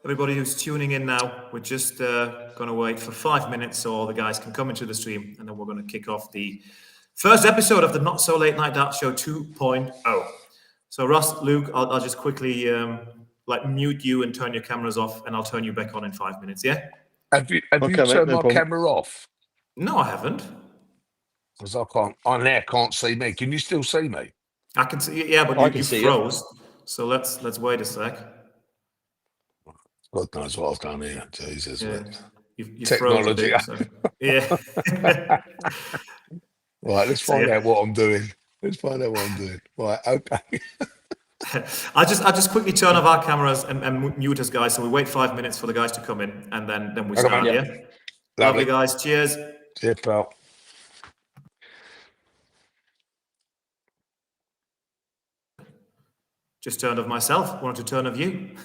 Everybody who's tuning in now, we're just going to wait for 5 minutes so all the guys can come into the stream, and then we're going to kick off the first episode of the Not So Late Night Darts Show 2.0. So, Russ, Luke, I'll just quickly mute you and turn your cameras off, and I'll turn you back on in 5 minutes, yeah? Have you turned my camera off? No, I haven't. Because I can't see me. Can you still see me? I can see, yeah, but you froze. So let's wait a sec. God knows what I've done here. Jesus. Yeah. You Technology. Froze a bit, so. Yeah. Right, let's find out what I'm doing. Right, okay. I'll just quickly turn off our cameras and mute us, guys. So we wait 5 minutes for the guys to come in, and then we start. Yeah. Lovely, guys. Cheers. Cheers, pal. Just turned off myself. Wanted to turn off you.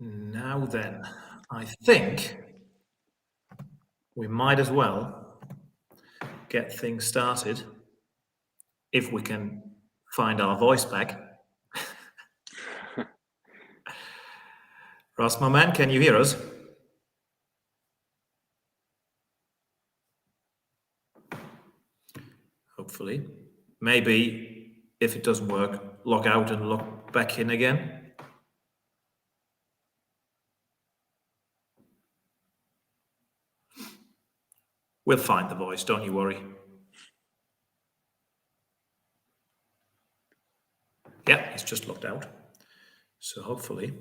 Now then, I think we might as well get things started if we can find our voice back. Russ, my man, can you hear us? Hopefully. Maybe if it doesn't work, log out and log back in again. We'll find the voice, don't you worry. Yeah, it's just logged out. So hopefully.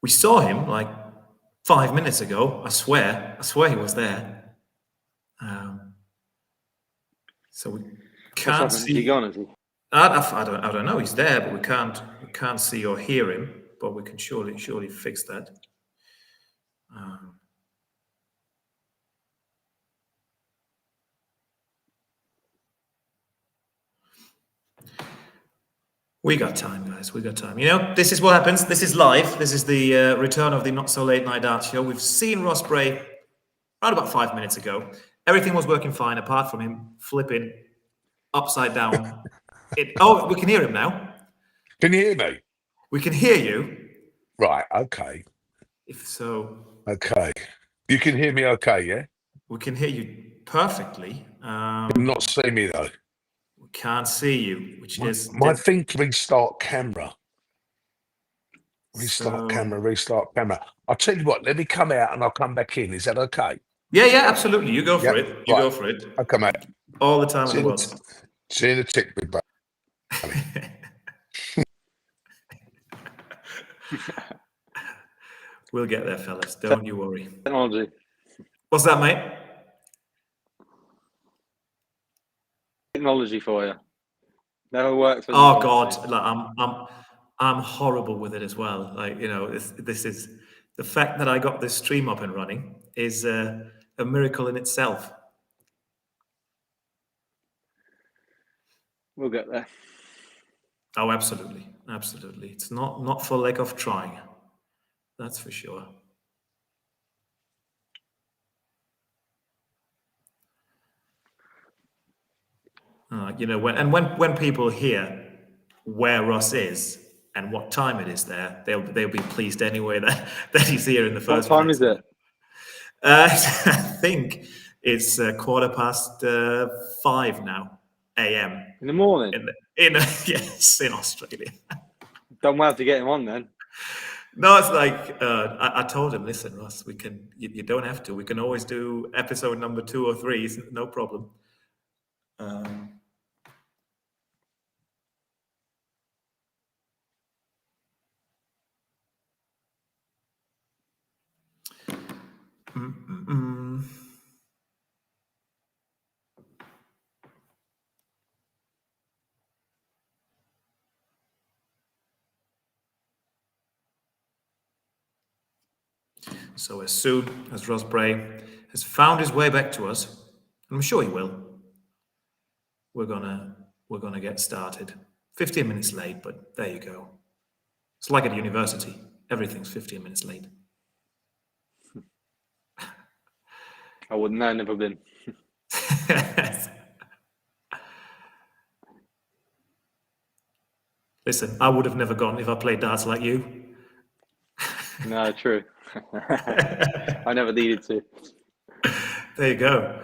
We saw him like 5 minutes ago. I swear he was there. So we can't see. Is he gone? Is he? I don't know. He's there, but we can't see or hear him. But we can surely fix that. We got time, guys. We got time. You know, this is what happens. This is live. This is the return of the Not So Late Night Dart Show. We've seen Russ Bray around about 5 minutes ago. Everything was working fine, apart from him flipping upside down. Oh, we can hear him now. Can you hear me? We can hear you. Right. Okay. If so. Okay. You can hear me okay, yeah? We can hear you perfectly. Not see me, though. We can't see you, which is... My thing to restart camera. Restart camera. I'll tell you what, let me come out and I'll come back in. Is that okay? Yeah, absolutely. You go for it. You go for it. Okay, mate. All the time in the world. See you in the tick, big brother. We'll get there, fellas. Don't you worry. Technology. What's that, mate? Technology for you. Never works. Oh God, like, I'm horrible with it as well. Like, you know, this is the fact that I got this stream up and running is a miracle in itself. We'll get there. Oh, absolutely. It's not for lack of trying. That's for sure. You know, when people hear where Russ is and what time it is there, they'll be pleased anyway that he's here in the first place. What time is it? I think it's 5:15 now, a.m. In the morning? Yes, in Australia. Don't we have to get him on then? No, it's like I told him, listen, Russ, we can. You don't have to. We can always do episode number 2 or 3. No problem. So as soon as Russ Bray has found his way back to us, and I'm sure he will, we're gonna get started. 15 minutes late, but there you go. It's like at university. Everything's 15 minutes late. I wouldn't know, never been. Listen, I would have never gone if I played darts like you. No, true. I never needed to. There you go.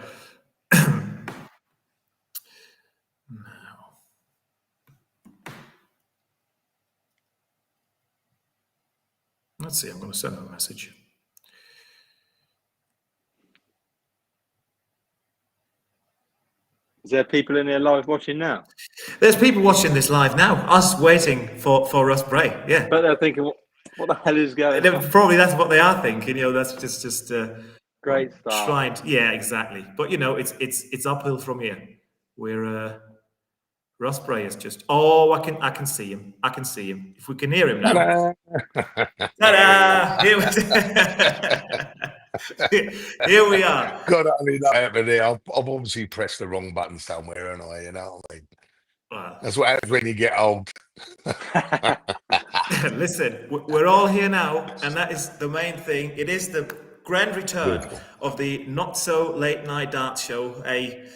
Let's see, I'm going to send him a message. Is there people in there live watching now? There's people watching this live now, us waiting for Russ Bray, yeah. But they're thinking, what the hell is going on? Probably that's what they are thinking, you know, that's just great start. Yeah, exactly. But, you know, it's uphill from here. We're Russ Bray is just. Oh, I can see him. I can see him. If we can hear him now. Ta-da! Here we are. God only knows what happened there. I've obviously pressed the wrong button somewhere, and you know what I mean. Well, That's what happens when you get old. listen, we're all here now, and that is the main thing. It is the grand return of the Not So Late Night Darts Show, a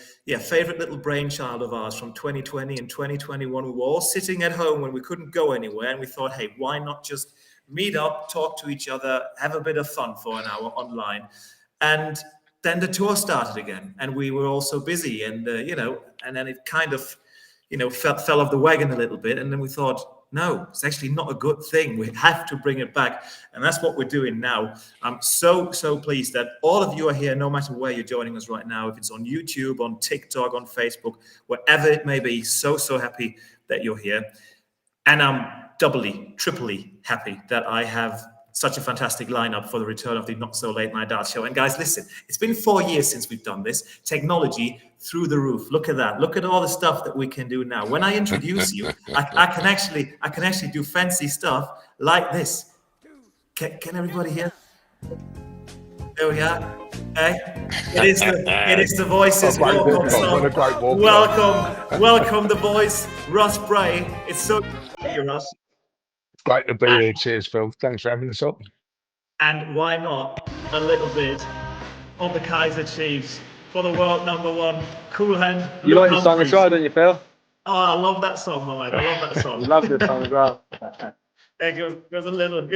favorite little brainchild of ours from 2020 and 2021. We were all sitting at home when we couldn't go anywhere, and we thought, hey, why not just meet up, talk to each other, have a bit of fun for an hour online? And then the tour started again, and we were all so busy, and and then it kind of fell off the wagon a little bit. And then we thought, no, it's actually not a good thing. We have to bring it back. And that's what we're doing now. I'm so pleased that all of you are here, no matter where you're joining us right now. If it's on YouTube, on TikTok, on Facebook, wherever it may be, so happy that you're here. And I'm doubly, triply happy that I have such a fantastic lineup for the return of the Not So Late Night Darts Show. And guys, listen, it's been 4 years since we've done this. Technology through the roof. Look at that. Look at all the stuff that we can do now. When I introduce you, I can actually do fancy stuff like this. Can everybody hear? There we are. Hey, it is the voices. Welcome the boys. Russ Bray. It's so good to see you, Russ. Great to be here. Cheers, Phil. Thanks for having us up. And why not a little bit of the Kaiser Chiefs for the world #1 cool hand. You like the song as well, don't you, Phil? Oh, I love that song, my man. I love that song. You love this song as well. It goes a little,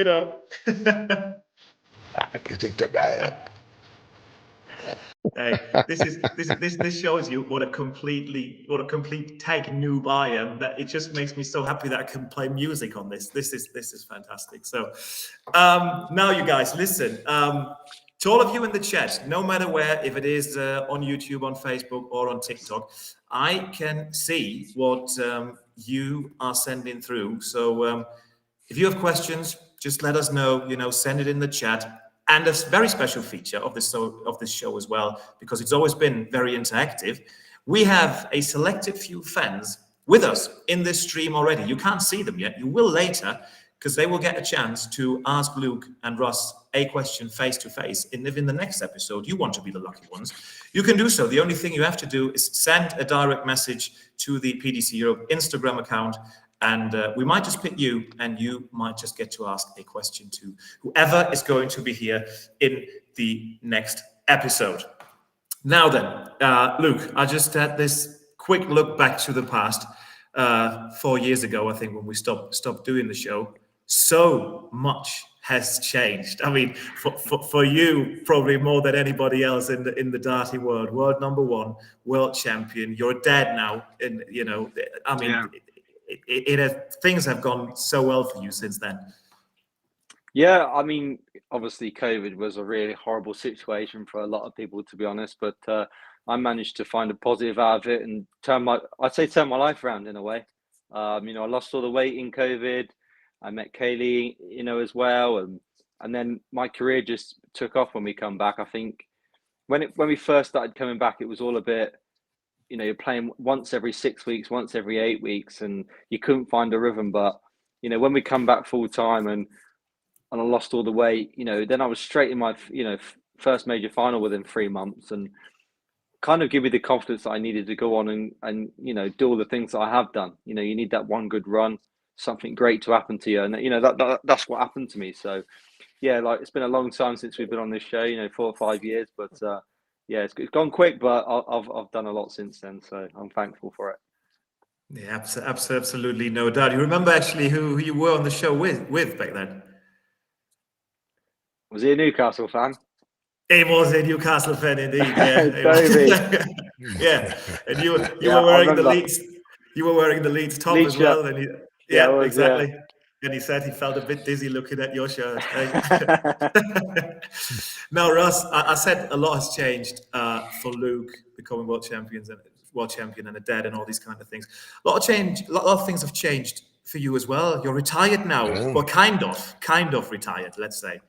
Hey, this shows you what a complete tech noob I am. That it just makes me so happy that I can play music on this. This is fantastic. So now you guys listen. To all of you in the chat, no matter where, if it is on YouTube, on Facebook, or on TikTok, I can see what you are sending through. So if you have questions, just let us know. Send it in the chat. And a very special feature of this show as well, because it's always been very interactive. We have a selected few fans with us in this stream already. You can't see them yet. You will later, because they will get a chance to ask Luke and Russ a question face to face. And if in the next episode you want to be the lucky ones, you can do so. The only thing you have to do is send a direct message to the PDC Europe Instagram account. And we might just pick you, and you might just get to ask a question to whoever is going to be here in the next episode. Now then, Luke, I just had this quick look back to the past. 4 years ago, I think, when we stopped doing the show, so much has changed. I mean, for you, probably more than anybody else in the darty world. World #1, world champion. You're a dad now, and I mean. Yeah. Things have gone so well for you since then. Yeah, I mean, obviously COVID was a really horrible situation for a lot of people, to be honest, but I managed to find a positive out of it and turn my life around in a way. I lost all the weight in COVID. I met Kaylee, as well, and then my career just took off when we come back. I think when we first started coming back, it was all a bit. You're playing once every 6 weeks, once every 8 weeks, and you couldn't find a rhythm. But, when we come back full time and I lost all the weight, then I was straight in my, first major final within 3 months, and kind of give me the confidence that I needed to go on and do all the things that I have done. You need that one good run, something great to happen to you. And, that's what happened to me. So, yeah, it's been a long time since we've been on this show, 4 or 5 years, but, yeah, it's gone quick, but I've done a lot since then, so I'm thankful for it. Yeah, absolutely, no doubt. You remember actually who you were on the show with back then? Was he a Newcastle fan? He was a Newcastle fan indeed. Yeah, yeah. And you were wearing the Leeds. You were wearing the Leeds top as well, and exactly. Yeah. And he said he felt a bit dizzy looking at your shirt. Now, Russ, I said a lot has changed for Luke becoming world champion and a dad and all these kind of things. A lot of things have changed for you as well. You're retired now, well, kind of retired, let's say.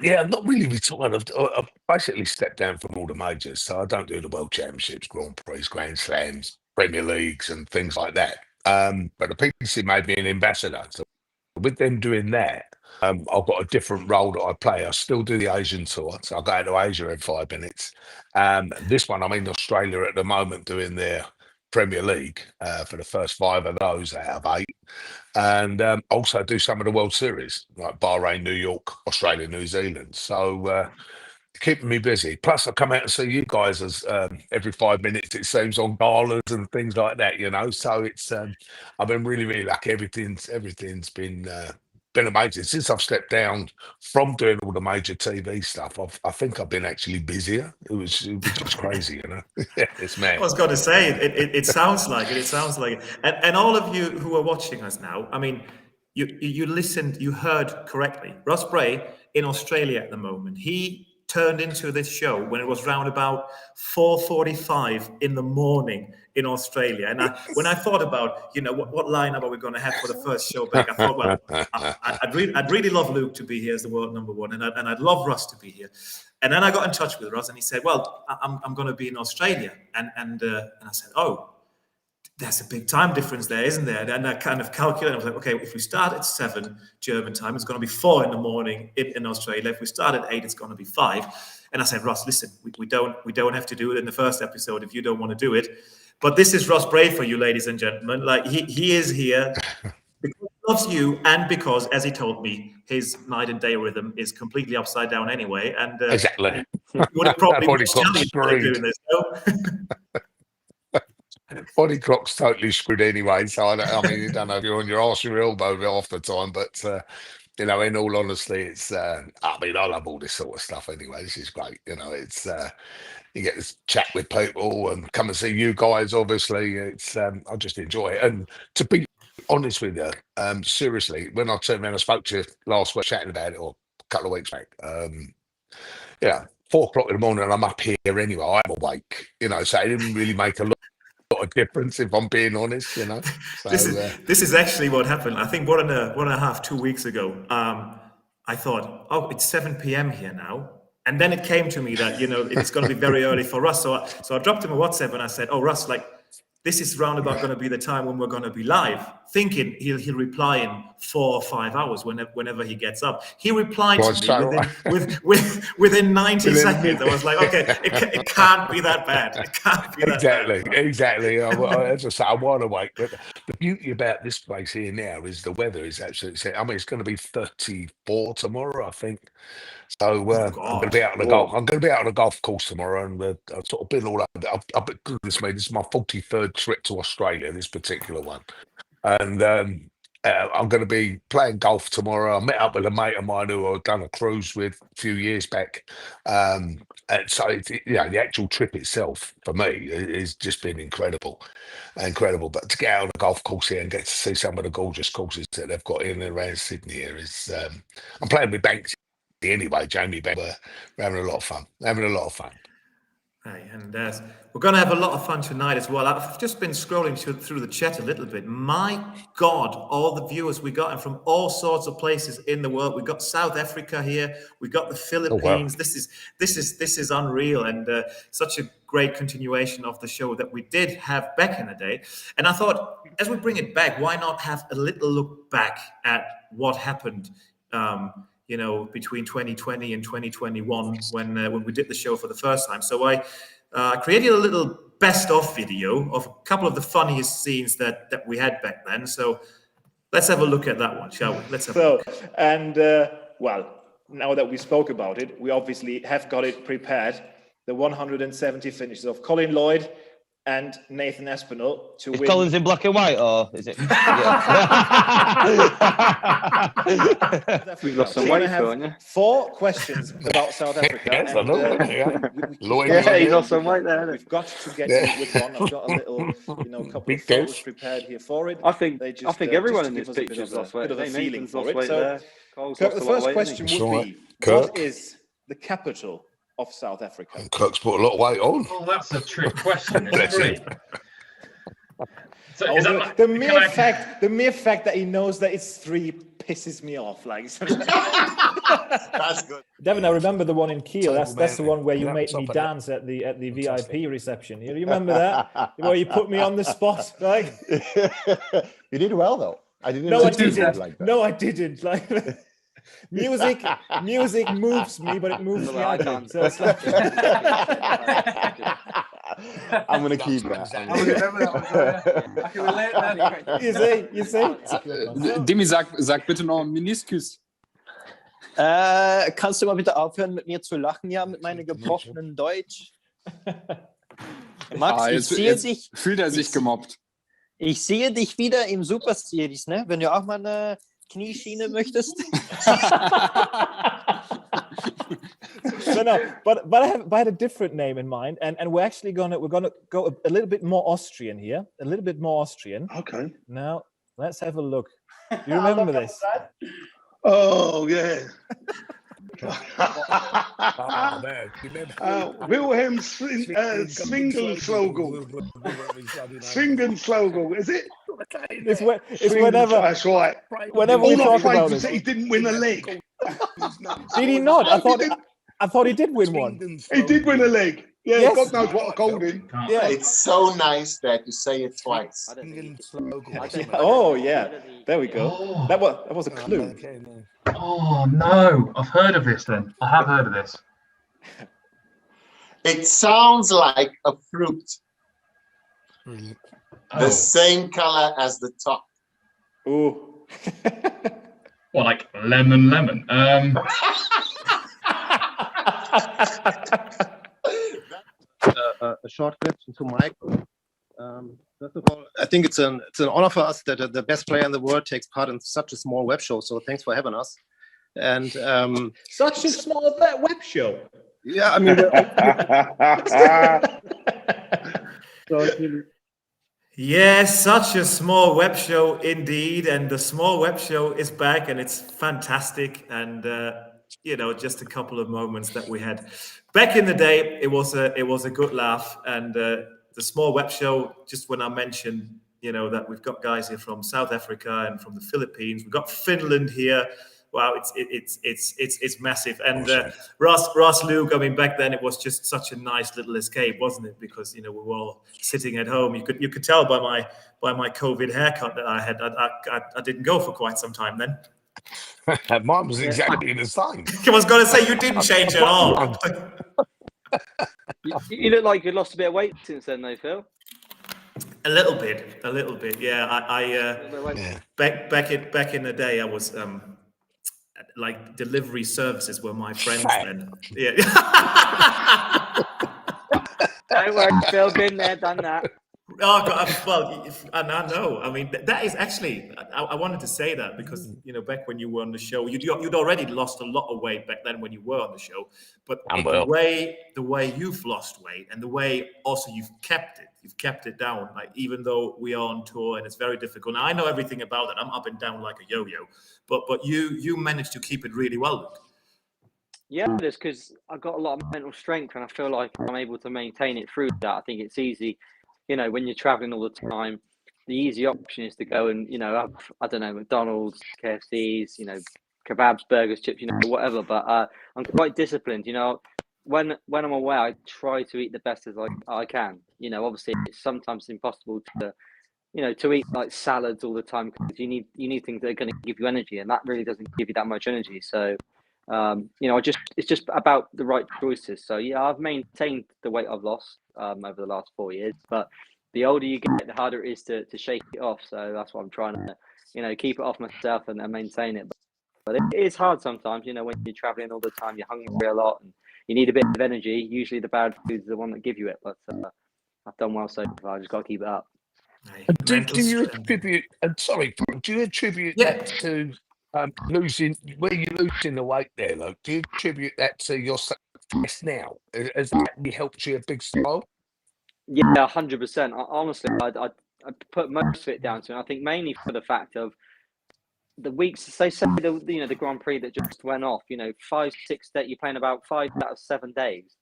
Yeah, I'm not really retired. I've basically stepped down from all the majors, so I don't do the World Championships, Grand Prix, Grand Slams, Premier Leagues and things like that. But the PDC made me an ambassador. So with them doing that, I've got a different role that I play. I still do the Asian tour, so I go out to Asia in 5 minutes. This one, I'm in Australia at the moment doing their Premier League for the first 5 of those out of 8. And also do some of the World Series, like Bahrain, New York, Australia, New Zealand. So keeping me busy. Plus, I come out and see you guys as every 5 minutes, it seems, on galas and things like that, you know. So it's I've been really, really lucky. Everything's been amazing since I've stepped down from doing all the major TV stuff. I think I've been actually busier. It was just crazy, you know. Yeah, it's mad. I was going to say, it sounds like it. It sounds like it. And all of you who are watching us now, I mean, you listened, you heard correctly. Russ Bray in Australia at the moment. He turned into this show when it was round about 4:45 in the morning in Australia. And when I thought about, you know, what lineup are we going to have for the first show back, I thought, well, I'd really love Luke to be here as the world number one, and I'd love Russ to be here. And then I got in touch with Russ, and he said, well, I'm going to be in Australia. And I said, oh, there's a big time difference there, isn't there? And I kind of calculated. I was like, okay, if we start at 7 German time, it's going to be 4 in the morning in Australia. If we start at 8, it's going to be 5. And I said, Russ, listen, we don't have to do it in the first episode if you don't want to do it. But this is Russ Bray for you, ladies and gentlemen. Like he is here because he loves you, and because, as he told me, his night and day rhythm is completely upside down anyway. And exactly. He would have probably Body clock's doing this. No? Body clock's totally screwed anyway. So I mean, you don't know if you're on your arse or your elbow half the time, but you know, in all honesty, it's. I mean, I love all this sort of stuff anyway. This is great. You know, it's you get to chat with people and come and see you guys. Obviously, it's I just enjoy it. And to be honest with you, seriously, when I turned around, I spoke to you last week chatting about it, or a couple of weeks back. Yeah, 4 o'clock in the morning, and I'm up here anyway. I'm awake. You know, so it didn't really make a lot of difference, if I'm being honest, you know. So, this is actually what happened. I think 1.5, 2 weeks ago. I thought, oh, it's 7 p.m. here now, and then it came to me that, you know, it's going to be very early for Russ. So I dropped him a WhatsApp and I said, oh, Russ, like, this is roundabout going to be the time when we're going to be live, thinking he'll reply in 4 or 5 hours whenever he gets up. He replied to me within 90 seconds. I was like, okay, it can't be that bad. It can't be that bad. Exactly. As I say, I'm wide awake. But the beauty about this place here now is the weather is absolutely. I mean, it's going to be 34 tomorrow, I think. So I'm going to be out on the golf. I'm going to be out on a golf course tomorrow, and I've sort of been all over. Goodness me, this is my 43rd trip to Australia. This particular one, and I'm going to be playing golf tomorrow. I met up with a mate of mine who I've done a cruise with a few years back. And so you know, the actual trip itself for me has just been incredible. But to get out on a golf course here and get to see some of the gorgeous courses that they've got in and around Sydney here is. I'm playing with Banks. Anyway, Jamie, we're having a lot of fun. Hey, and we're going to have a lot of fun tonight as well. I've just been scrolling through the chat a little bit. My God, all the viewers we got, and from all sorts of places in the world. We got South Africa here. We got the Philippines. Oh, wow. This is unreal, and such a great continuation of the show that we did have back in the day. And I thought, as we bring it back, why not have a little look back at what happened? You know, between 2020 and 2021, when we did the show for the first time. So I created a little best-of video of a couple of the funniest scenes that we had back then. So let's have a look at that one, shall we? Let's have a look. Well, now that we spoke about it, we obviously have got it prepared. The 170 finishes of Colin Lloyd and Nathan Espinel to win. Colin's in black and white, or is it? We've got some weight on you. 4 questions about South Africa. Yes, I know. Lloyd, he's got some weight there. We've got to get to with one. I've got a little, couple of photos prepared here for it. I think everyone in this picture's lost weight. Bit of a feeling for it. So, Kirk, the first question would be: what is the capital of South Africa? And Kirk's put a lot of weight on. Oh, that's a trick question. So the mere fact that he knows that it's 3 pisses me off. Like, That's good. Devin, I remember the one in Kiel. That's the Table one where you man. made me Top of that. dance at the Fantastic. VIP reception. You remember that? Where you put me on the spot, like? You did well though. I didn't. No, I listen to you didn't. like that. No, I didn't. Like, music moves me, but it moves me. Well, I out. can't. So it's like, I'm gonna keep that. I I remember that one. I can relate that. you see. Dimi, sag bitte noch Meniskus. Kannst du mal bitte aufhören, mit mir zu lachen, ja, mit meinem gebrochenen Deutsch? Max, ich sehe dich. Fühlt er sich gemobbt. Ich sehe dich wieder im Super Series, ne? Wenn du auch mal eine Knieschiene möchtest. No, but I had a different name in mind, and we're gonna go a little bit more Austrian here, a little bit more Austrian. Okay. Now let's have a look. Do you remember this? Oh yeah. Oh, man. Wilhelm Swingenslogel. Swingenslogel, is it? It's whenever. That's right. Whenever we All I talk played about was that it. he didn't win a leg. Did he not? I thought he did win one. He did win a leg. Yeah, Yes. God knows what I called him. Yeah. It's so nice that you say it twice. Oh yeah. There we go. That was a clue. Oh no, I've heard of this then. I have heard of this. It sounds like a fruit, the Oh. same color as the top. Ooh. Well, like lemon. A short question to Mike. First of all, I think it's an honor for us that the best player in the world takes part in such a small web show. So thanks for having us. And Such a small web show. yeah, I mean, Yes, such a small web show indeed, and the small web show is back, and it's fantastic. And just a couple of moments that we had back in the day. It was a good laugh, and the small web show. Just when I mentioned, that we've got guys here from South Africa and from the Philippines, we've got Finland here. Wow, it's massive. And Russ, Luke, I mean, back then it was just such a nice little escape, wasn't it? Because we were all sitting at home. You could tell by my COVID haircut that I had. I didn't go for quite some time then. Mine was exactly the same. I was going to say you didn't change at all. You look like you've lost a bit of weight since then, though, Phil. A little bit. Yeah, I back in the day, I was like delivery services were my friends then. Yeah. Don't worry, Phil, been there, done that. Oh, God, well, I know. I mean, that is actually. I wanted to say that because back when you were on the show, you'd already lost a lot of weight back then when you were on the show. But the way you've lost weight and the way also you've kept it down. Like even though we are on tour and it's very difficult. Now I know everything about it. I'm up and down like a yo-yo. But you managed to keep it really well, Luke. Yeah, it's because I've got a lot of mental strength and I feel like I'm able to maintain it through that. I think it's easy. When you're traveling all the time, the easy option is to go and, have, I don't know, McDonald's, KFC's, kebabs, burgers, chips, whatever. But I'm quite disciplined. When I'm away, I try to eat the best as I can. Obviously, it's sometimes impossible to eat like salads all the time because you need things that are going to give you energy, and that really doesn't give you that much energy. So, it's just about the right choices. So yeah, I've maintained the weight I've lost over the last 4 years, but the older you get, the harder it is to shake it off. So that's what I'm trying to, keep it off myself and maintain it. But it is hard sometimes, when you're traveling all the time, you're hungry a lot and you need a bit of energy. Usually the bad food's the one that give you it, but I've done well so far. I just got to keep it up. Do you attribute? Do you attribute that to losing? Where you're losing the weight there, Luke? Do you attribute that to your success now? Has that really helped you a big style? Yeah, 100%. Honestly, I put most of it down to, and I think mainly for the fact of the weeks. Say the Grand Prix that just went off. 5, 6 days. You're playing about 5 out of 7 days.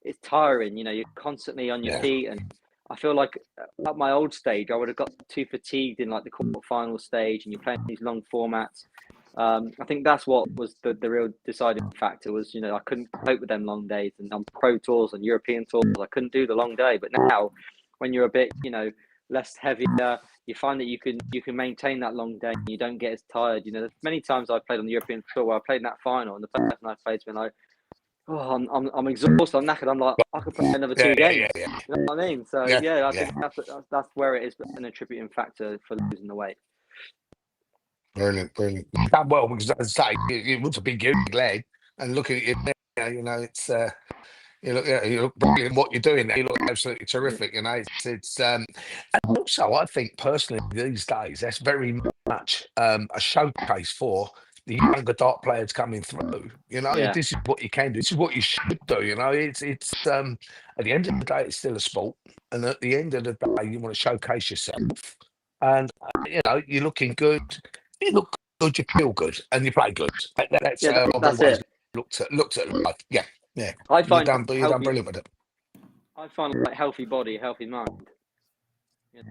It's tiring. You're constantly on your feet, and I feel like at my old stage, I would have got too fatigued in like the quarterfinal stage, and you're playing these long formats. I think that's what was the real deciding factor was, I couldn't cope with them long days, and on pro tours and European tours, I couldn't do the long day. But now, when you're a bit, less heavier, you find that you can maintain that long day and you don't get as tired. There's many times I played on the European tour where I played in that final, and the person I played's been like, oh, I'm exhausted, I'm knackered. I'm like, I could play another 2 games. You know what I mean? So I think that's where it is an attributing factor for losing the weight. Brilliant. You've done well, because as I say, it was a big leg, and looking at you now, it's you look brilliant. What you're doing there, you look absolutely terrific. And also I think personally these days that's very much a showcase for the younger dart players coming through. This is what you can do. This is what you should do. It's at the end of the day, it's still a sport, and at the end of the day, you want to showcase yourself, and you're looking good. You look good, you feel good, and you play good. That's I've always looked at life. Yeah. I find you've done brilliant with it. I find like healthy body, healthy mind.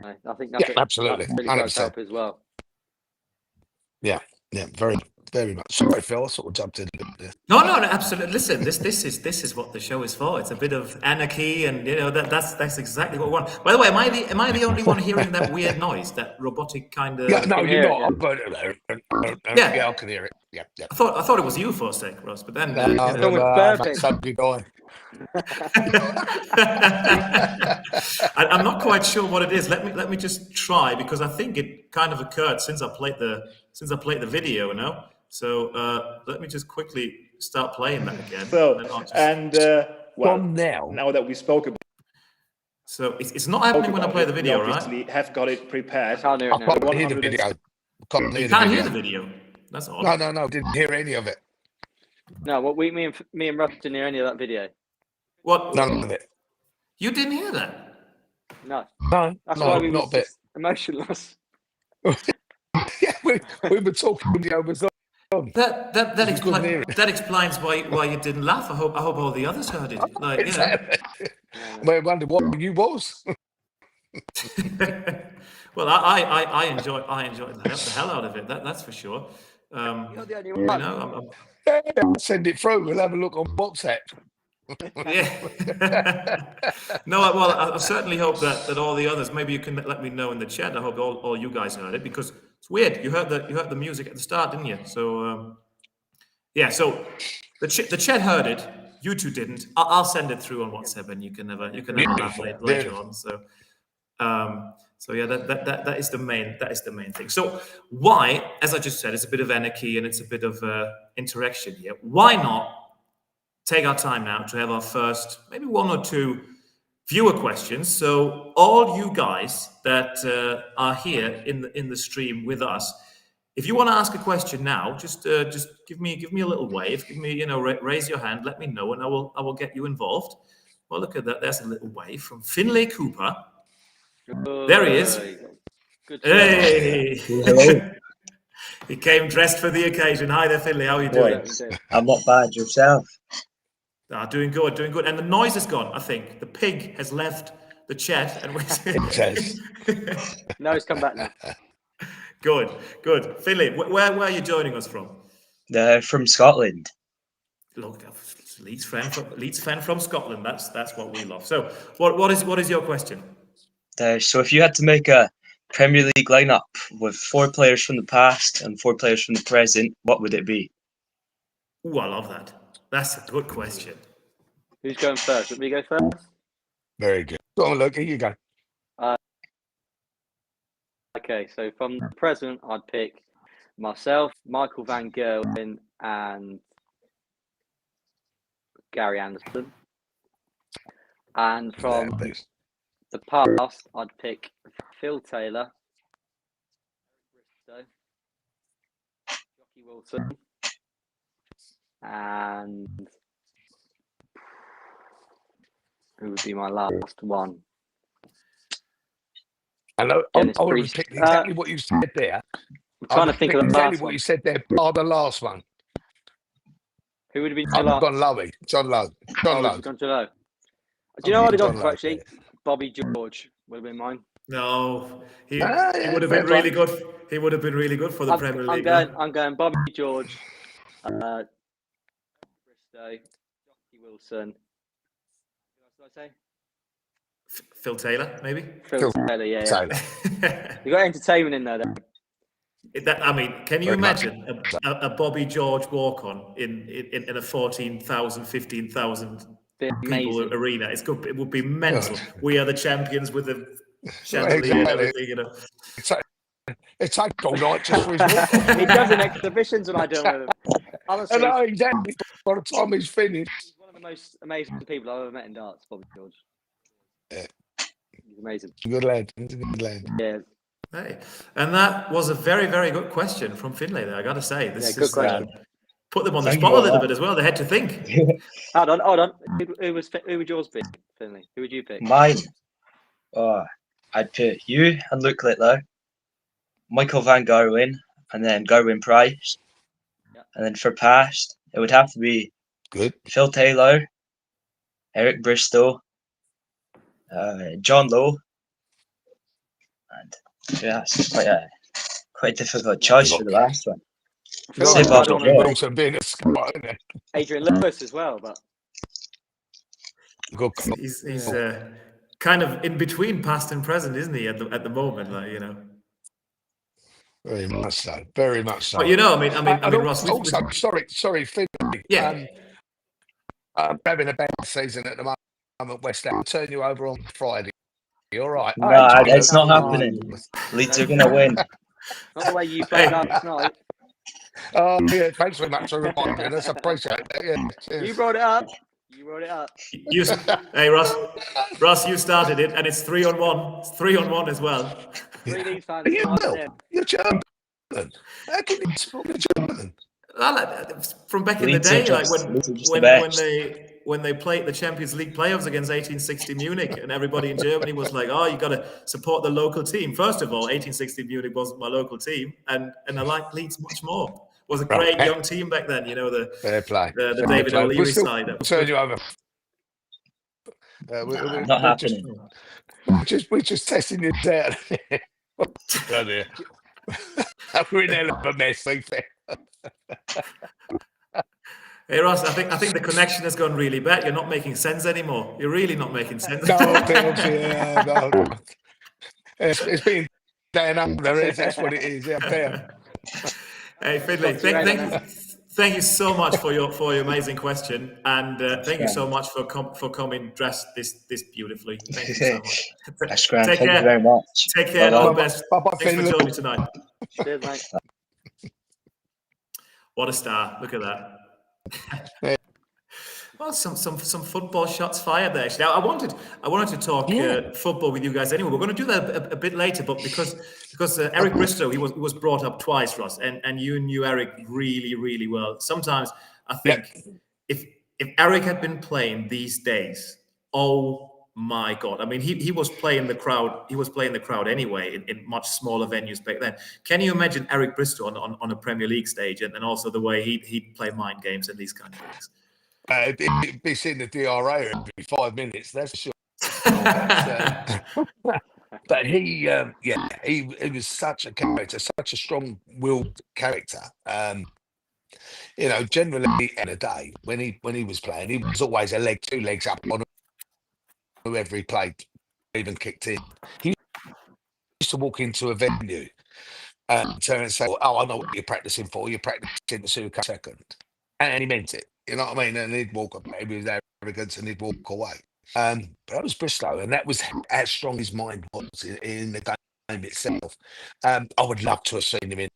I think that's absolutely, that really does help as well. Yeah, very, very much. Sorry, Phil, I sort of jumped in a bit there. No, absolutely. Listen, this is what the show is for. It's a bit of anarchy, and that's exactly what we want. By the way, am I the only one hearing that weird noise, that robotic kind of? Yeah, no, you're not. Yeah, I can hear it. Yeah. I thought it was you for a sec, Russ, but then I'm not quite sure what it is. Let me just try, because I think it kind of occurred since I played the video, So let me just quickly start playing that again. Now that we spoke about, so it's not happening when I play the video, we obviously have got it prepared. I can't hear it now. I can't hear the video. You can't hear the video. That's odd. No, didn't hear any of it. No, me and Russ didn't hear any of that video. What? None of it. You didn't hear that? No. That's why we not a bit emotionless. Yeah, we were talking when the over was on. That explains why you didn't laugh. I hope all the others heard it. I wonder what you was. Well, I enjoyed the hell out of it. That's for sure. You're the only one. I'll send it through. We'll have a look on WhatsApp. Yeah. No, well, I certainly hope that all the others. Maybe you can let me know in the chat. I hope all you guys heard it, because it's weird. You heard the music at the start, didn't you? So So the chat heard it. You two didn't. I'll send it through on WhatsApp, and you can have a laugh later on. So. That is the main thing. So why, as I just said, it's a bit of anarchy and it's a bit of interaction here. Why not take our time now to have our first, maybe one or two viewer questions? So all you guys that are here in the stream with us, if you want to ask a question now, just give me a little wave. Give me, raise your hand. Let me know, and I will get you involved. Well, look at that. There's a little wave from Finlay Cooper. There he is. Good hey. Hello. He came dressed for the occasion. Hi there, Finlay. How are you doing? I'm not bad. Yourself? Doing good. And the noise is gone, I think. The pig has left the chat. And No, he's come back now. Good. Finlay, where are you joining us from? From Scotland. Look, Leeds fan from Scotland. That's what we love. So what is your question? So if you had to make a Premier League lineup with 4 players from the past and 4 players from the present, what would it be? Oh, I love that. That's a good question. Who's going first? Let me go first. Very good. Go on, look, here you go. Okay, so from the present, I'd pick myself, Michael Van Gerwen, and Gary Anderson. And from the past, I'd pick Phil Taylor, Bristow, Jockey Wilson, and who would be my last one? I would have picked exactly what you said there. I'm trying to think of the exactly last what one. you said there. The last one. Who would have been your I've last? gone Lowy. John Lowe. Gone too low. Do you know what I'd have gone for, actually? Bobby George would have been mine. No, he Yeah, would have fair been play. really good. He would have been really good for the Premier League. I'm going Bobby George, Bristow, Jockey Wilson. Who else did I say? Phil Taylor, maybe. Phil Taylor, yeah. Taylor. You got entertainment in there, though. I mean, can you Very much. imagine a Bobby George walk-on in a 14,000, 15,000 people Amazing. arena? It would be mental. God. We are the champions with the chandelier and everything, you know. It takes all night just for his walk. He does in exhibitions when I do with him. Honestly, I know, exactly. By the time he's finished. he's one of the most amazing people I've ever met in darts, Bobby George. Yeah. He's amazing. Good lad. He's a good lad. Yeah. Hey, and that was a very, very good question from Finlay there, I got to say. This Good is, question. put them on the Thank spot you a for little that. bit as well. They had to think. Hold on. Who would yours be, Finlay? Who would you pick? Mine. Oh, I'd put you and Luke Littler, Michael Van Gerwen, and then Gerwin Price. Yeah. And then for past, it would have to be Good. Phil Taylor, Eric Bristow, John Lowe, and yeah, it's quite a difficult choice for the last one. Phil Say Taylor, Bobby I don't George. Wilson being a squad, isn't it? Adrian Lewis as well, but Good. He's kind of in between past and present, isn't he? At the moment, like, you know. Very much so. Very much so. But you know, I mean, And Russ. also, sorry, Finlay. Yeah. I'm having a bad season at the moment. I'm at West Ham. I'll turn you over on Friday. You all right? No, it's not happening. Leeds are going to win. not the way you played last night. Oh, yeah, thanks very much for reminding us. I appreciate that. Yeah, cheers. You brought it up. Hey, Russ, you started it, and it's 3-on-1. It's 3-on-1 as well. Three Leeds fans. Are you smiling Bill? in. You're German. How can you support German? From back in the Leeds are day, like just the when best. when they played the Champions League playoffs against 1860 Munich, and everybody in Germany was like, "Oh, you got to support the local team." First of all, 1860 Munich wasn't my local team, and I like Leeds much more. It was a great young team back then, you know, Fair play. the David O'Leary side. We'll turn you over. Not happening. We're just testing this out. We're in hell of a mess, I think. Hey Ross, I think the connection has gone really bad. You're not making sense anymore. You're really not making sense. No. It's been down under. That's what it is out there. Hey Finlay, thank you so much for your amazing question, and thank you so much for coming dressed this beautifully. Thank you so much. That's grand. Take Thank care. you very much. Take care. And all the best. Bye-bye, Thanks for Finlay. joining me tonight. Cheers, mate. What a star! Look at that. Well, some football shots fired there. Actually, I wanted to talk football with you guys anyway. We're going to do that a bit later, but because Eric Bristow, he was brought up twice, Ross, and you knew Eric really, really well. Sometimes I think if Eric had been playing these days, oh my God! I mean, he was playing the crowd. He was playing the crowd anyway in much smaller venues back then. Can you imagine Eric Bristow on a Premier League stage, and also the way he'd play mind games and these kind of things? It'd be seeing the DRA every 5 minutes, that's for sure. But he was such a character, such a strong-willed character. You know, generally in a day when he was playing, he was always two legs up on whoever he played, even kicked in. He used to walk into a venue and turn and say, "Oh, I know what you're practicing for. You're practicing the Suka second," and he meant it. You know what I mean? And he'd walk up, maybe with arrogance, and he'd walk away. But that was Bristow, and that was how strong his mind was in the game itself. I would love to have seen him in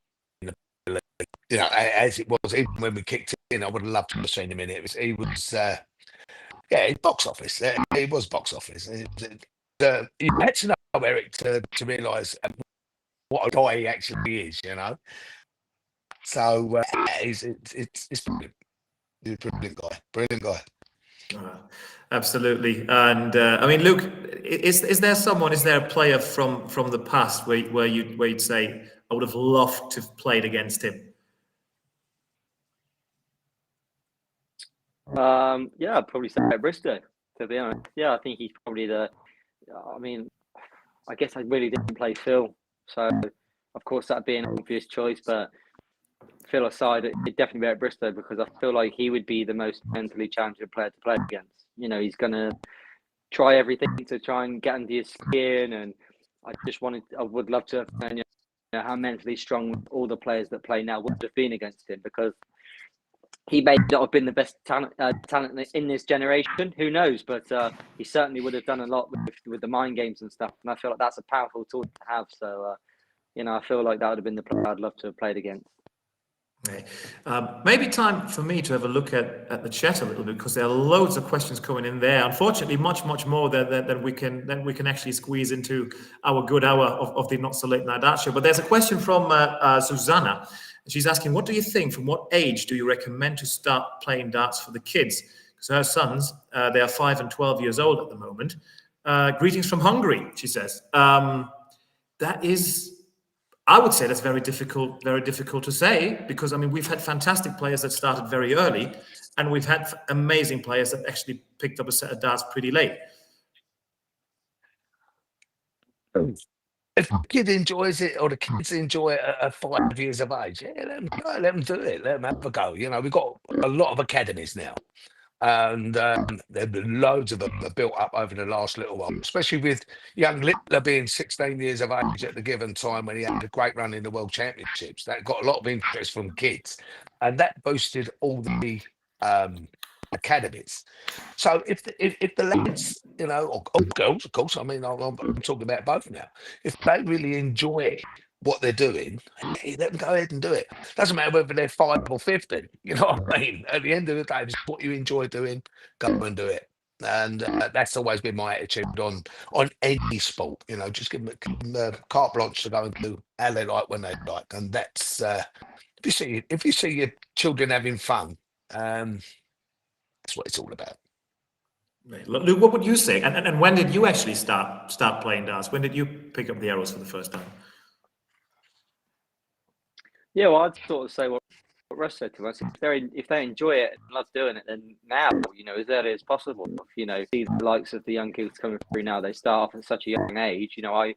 the league. You know, as it was, even when we kicked in, I would have loved to have seen him in it. He was box office. He was box office. You had to know Eric to realise what a guy he actually is. You know, so it's brilliant. He's a brilliant guy. Absolutely. And I mean, Luke, is there a player from the past where you'd say, I would have loved to have played against him? I'd probably say Bristow, to be honest. Yeah, I think he's probably I mean, I guess I really didn't play Phil. So, of course, that'd be an obvious choice. But Phil aside, it'd definitely be at Bristow because I feel like he would be the most mentally challenging player to play against. You know, he's going to try everything to try and get under your skin. And I would love to have known how mentally strong all the players that play now would have been against him, because he may not have been the best talent in this generation. Who knows? But he certainly would have done a lot with the mind games and stuff. And I feel like that's a powerful tool to have. So, I feel like that would have been the player I'd love to have played against. Okay. Maybe time for me to have a look at the chat a little bit, because there are loads of questions coming in there. Unfortunately, much more than we can actually squeeze into our good hour of the Not So Late Night Dart Show. But there's a question from Susanna. She's asking, what do you think? From what age do you recommend to start playing darts for the kids? Because her sons, they are 5 and 12 years old at the moment. Greetings from Hungary, she says. That is. I would say that's very difficult to say, because I mean we've had fantastic players that started very early, and we've had amazing players that actually picked up a set of darts pretty late. If the kid enjoys it, or the kids enjoy it at 5 years of age, yeah, let them go, let them do it, let them have a go. You know, we've got a lot of academies now. And there've been loads of them that built up over the last little while, especially with young Littler being 16 years of age at the given time when he had a great run in the World Championships. That got a lot of interest from kids, and that boosted all the academies. So if the lads, or girls, of course, I mean, I'm talking about both now. If they really enjoy what they're doing, hey, let them go ahead and do it. Doesn't matter whether they're 5 or 50. You know what I mean? At the end of the day, it's what you enjoy doing. Go and do it. And that's always been my attitude on any sport. Just give them carte blanche to go and do how they like when they like. And that's if you see your children having fun, that's what it's all about. Luke, what would you say? And when did you actually start playing darts? When did you pick up the arrows for the first time? Yeah, well, I'd sort of say what Russ said to us. If they enjoy it and love doing it, then now, as early as possible. See the likes of the young kids coming through now. They start off at such a young age. I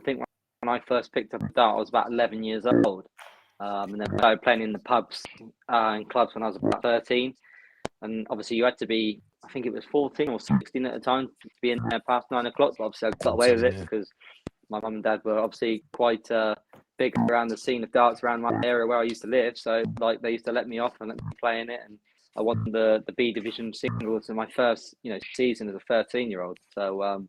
think when I first picked up a dart, I was about 11 years old, and then I started playing in the pubs and clubs when I was about 13. And obviously, you had to be, I think it was 14 or 16 at the time to be in there past 9 o'clock. But obviously, I got away with it because my mum and dad were obviously quite big around the scene of darts around my area where I used to live. So they used to let me off and let me play in it. And I won the B division singles in my first season as a 13-year-old. So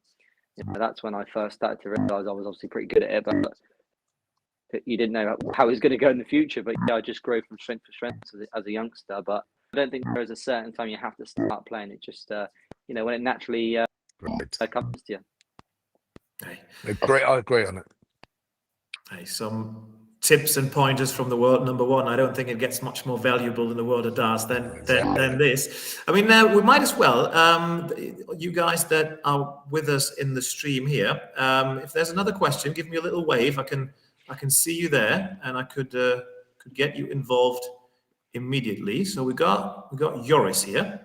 that's when I first started to realise I was obviously pretty good at it, but you didn't know how it was going to go in the future. But I just grew from strength to strength as a youngster. But I don't think there is a certain time you have to start playing. It just when it naturally comes to you. I agree on it. Hey, some tips and pointers from the world number one. I don't think it gets much more valuable in the world of darts than this. I mean, we might as well, you guys that are with us in the stream here, if there's another question, give me a little wave. I can see you there, and I could get you involved immediately. So we got Joris here.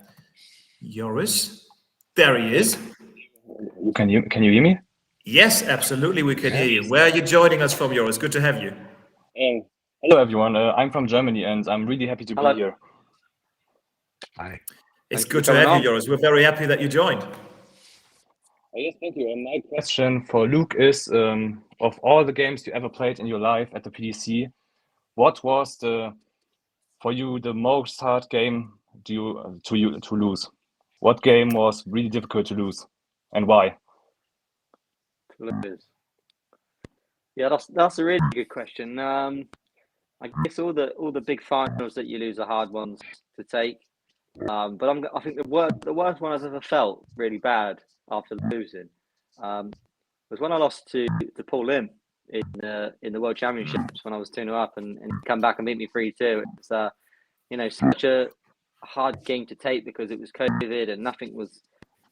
Joris, there he is. Can you hear me? Yes, absolutely, we can hear you. Where are you joining us from, Joris? Good to have you. Hello, everyone. I'm from Germany, and I'm really happy to be here. Hi. It's good to have you, Joris. We're very happy that you joined. Yes, thank you. And my question for Luke is, of all the games you ever played in your life at the PDC, what was for you the most hard game to lose? What game was really difficult to lose, and why? Yeah, that's a really good question. I guess all the big finals that you lose are hard ones to take. But I think the worst one I've ever felt really bad after losing was when I lost to Paul Lim in the World Championships when I was 2-0 up and come back and beat me 3-2. It's such a hard game to take because it was COVID and nothing was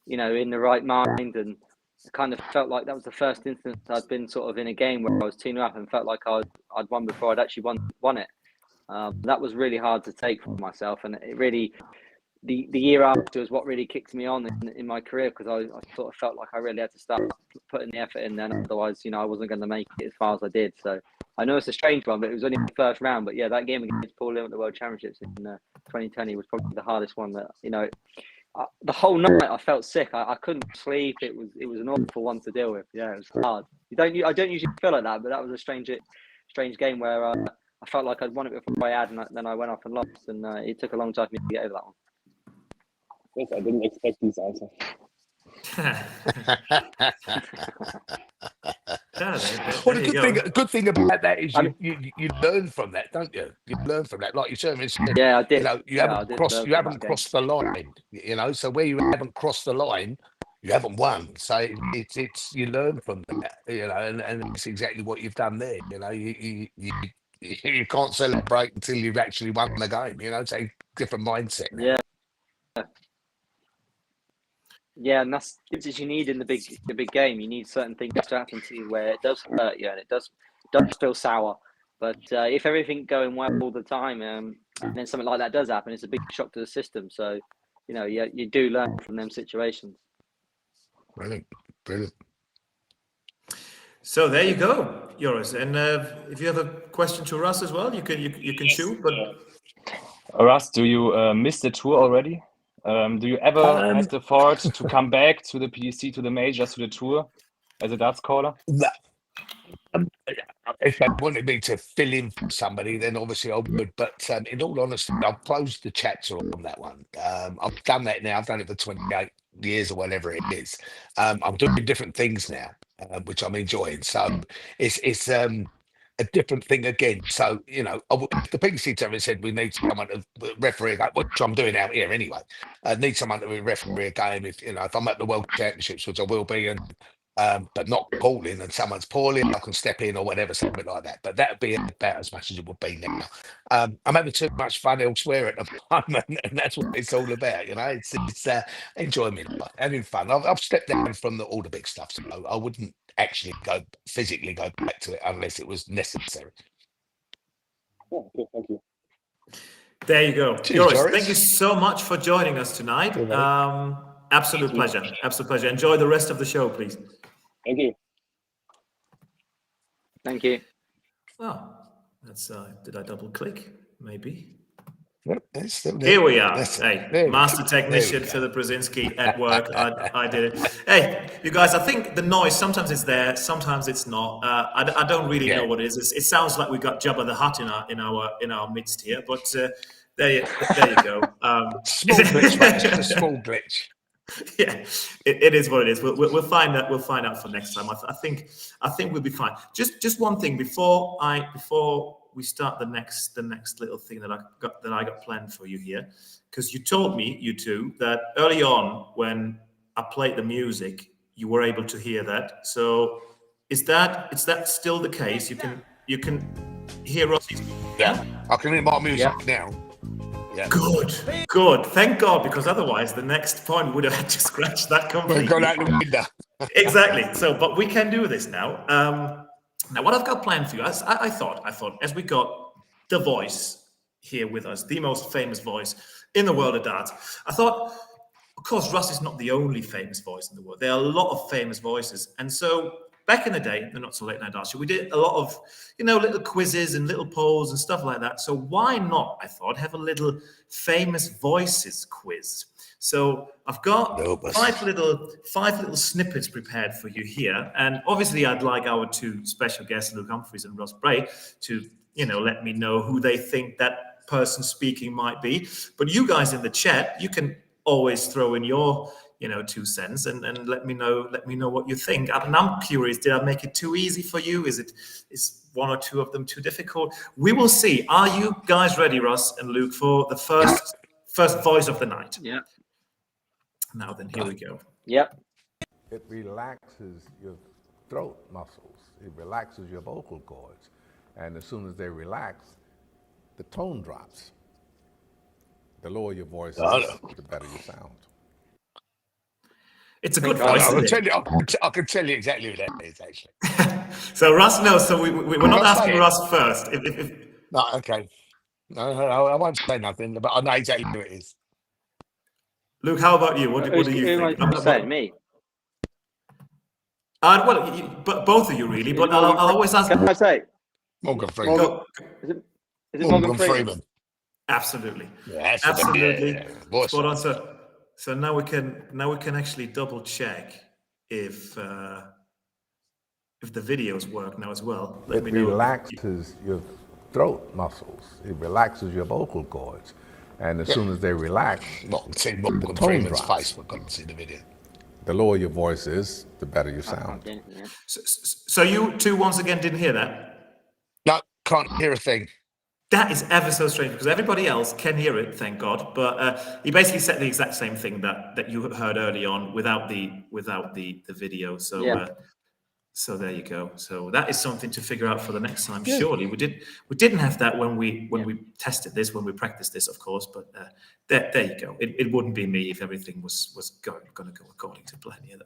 in the right mind, and I kind of felt like that was the first instance I'd been sort of in a game where I was 2-0 up and felt like I'd won before I'd actually won it. That was really hard to take for myself, and it really the year after was what really kicked me on in my career, because I sort of felt like I really had to start putting the effort in then, otherwise, I wasn't going to make it as far as I did. So I know it's a strange one, but it was only the first round. But yeah, that game against Paul Lim at the World Championships in 2020 was probably the hardest one. That the whole night I felt sick. I couldn't sleep. It was an awful one to deal with. Yeah, it was hard. I don't usually feel like that, but that was a strange game where I felt like I'd won it before I had, and then I went off and lost, and it took a long time for me to get over that one. Yes, I didn't expect this answer. Well, the good thing about that is you learn from that, don't you? You learn from that, like you certainly said. Yeah, I did. You haven't crossed the line. So where you haven't crossed the line, you haven't won. So it's you learn from that. And it's exactly what you've done there. You can't celebrate until you've actually won the game. It's a different mindset now. Yeah. Yeah, and that's what you need in the big game. You need certain things to happen to you where it does hurt you and it does feel sour. But if everything going well all the time, and then something like that does happen, it's a big shock to the system. So, you do learn from them situations. Brilliant. So there you go, Joris. And if you have a question to Russ as well, you can shoot. But Russ, do you miss the tour already? Do you ever have the thought to come back to the PDC, to the majors, to the tour as a darts caller? If they wanted me to fill in for somebody, then obviously I would. But in all honesty, I've closed the chapter on that one. I've done that now. I've done it for 28 years or whatever it is. I'm doing different things now, which I'm enjoying. So it's a different thing again. So, the PDC ever said we need someone to referee a game, which I'm doing out here anyway. I need someone to referee a game if I'm at the World Championships, which I will be, and but not calling, and someone's poorly, I can step in or whatever, something like that. But that would be about as much as it would be now. I'm having too much fun elsewhere at the moment, and that's what it's all about. It's enjoying my life, having fun. I've stepped down from all the big stuff, so I wouldn't actually physically go back to it unless it was necessary. Oh, okay, thank you. There you go. Cheers, Joris, thank you so much for joining us tonight. Absolute pleasure. Absolute pleasure. Enjoy the rest of the show, please. Thank you. Thank you. Oh, that's did I double click? Maybe. Yep, it's still there. Here we are. There Hey, we master go. technician Philip Brzezinski at work. I did it. Hey, you guys, I think the noise, sometimes it's there, sometimes it's not. I don't really know what it is. It sounds like we've got Jabba the Hutt in our midst here, but there you go. Small glitch, mate. Just a small glitch. Yeah, it is what it is. We'll find out. We'll find out for next time. I think we'll be fine. Just one thing before we start the next little thing that I got planned for you here, because you told me, you two, that early on when I played the music, you were able to hear that. So is that still the case? You can hear us. Yeah, I can hear my music now. Yeah. Good. Thank God, because otherwise the next point would have had to scratch that completely. We've gone out the window. Exactly. So, but we can do this now. Now, what I've got planned for you, I thought, as we got the voice here with us, the most famous voice in the world of darts, I thought, of course, Russ is not the only famous voice in the world. There are a lot of famous voices, and so back in the day, the Not So Late Night Darts Show, we did a lot of, little quizzes and little polls and stuff like that. So why not, I thought, have a little famous voices quiz? So I've got five little snippets prepared for you here. And obviously I'd like our two special guests, Luke Humphries and Russ Bray, to, let me know who they think that person speaking might be. But you guys in the chat, you can always throw in your 2 cents and let me know what you think. And I'm curious, did I make it too easy for you? Is one or two of them too difficult? We will see. Are you guys ready, Russ and Luke, for the first voice of the night? Yeah. Now then, here we go. Yep. It relaxes your throat muscles. It relaxes your vocal cords. And as soon as they relax, the tone drops. The lower your voice is, the better you sound. It's a good voice. I can tell you exactly who that is, actually. So Russ knows. So we're not asking Russ first. No, okay. No, I won't say nothing, but I know exactly who it is. Luke, how about you? What do you Who think? am I saying? Me? Well, both of you really, but I'll always ask. Can I say? Morgan Freeman. Is it Morgan Freeman? Absolutely. Yeah, absolutely. Yeah. Spot on. So now we can actually double check if the videos work now as well. Let me know. Relaxes your throat muscles. It relaxes your vocal cords. And as soon as they relax, see the Morgan tone Freeman's drops. face. We've got to see the video. The lower your voice is, the better you sound. So you two once again didn't hear that? No, can't hear a thing. That is ever so strange because everybody else can hear it, thank God. But he basically said the exact same thing that you heard early on without the video. So Yeah. So there you go. So that is something to figure out for the next time. Yeah. Surely we didn't have that when we tested this, when we practiced this, of course. But there you go. It wouldn't be me if everything was going to go according to plan. Yeah,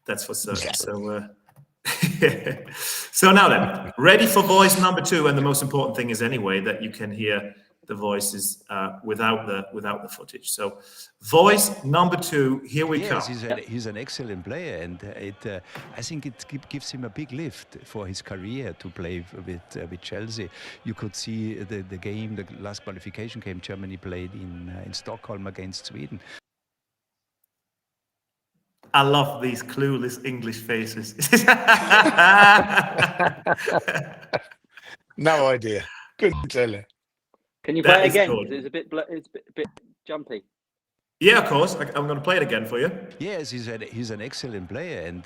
that's for certain. So so now then, ready for voice number 2, and the most important thing is anyway that you can hear the voices without the footage. So voice number 2, here we come. He's an excellent player, and I think it gives him a big lift for his career to play with Chelsea. You could see the game, the last qualification game Germany played in Stockholm against Sweden. I love these clueless English faces. No idea. Couldn't tell you. Can you play it again? It's a bit jumpy. Yeah, of course. I'm going to play it again for you. Yes, he's an excellent player, and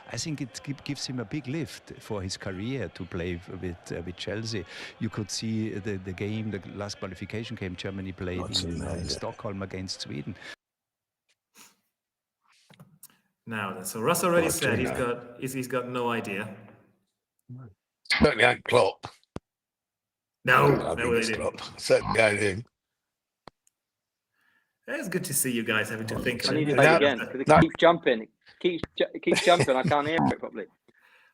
I think it gives him a big lift for his career to play with Chelsea. You could see the game, the last qualification game Germany played in Stockholm against Sweden. Now, so Russ already said he's got no idea. Certainly ain't Klopp. No, certainly ain't him. It's good to see you guys having to think. I need to play it again because it keeps jumping. It keeps jumping. I can't hear it properly.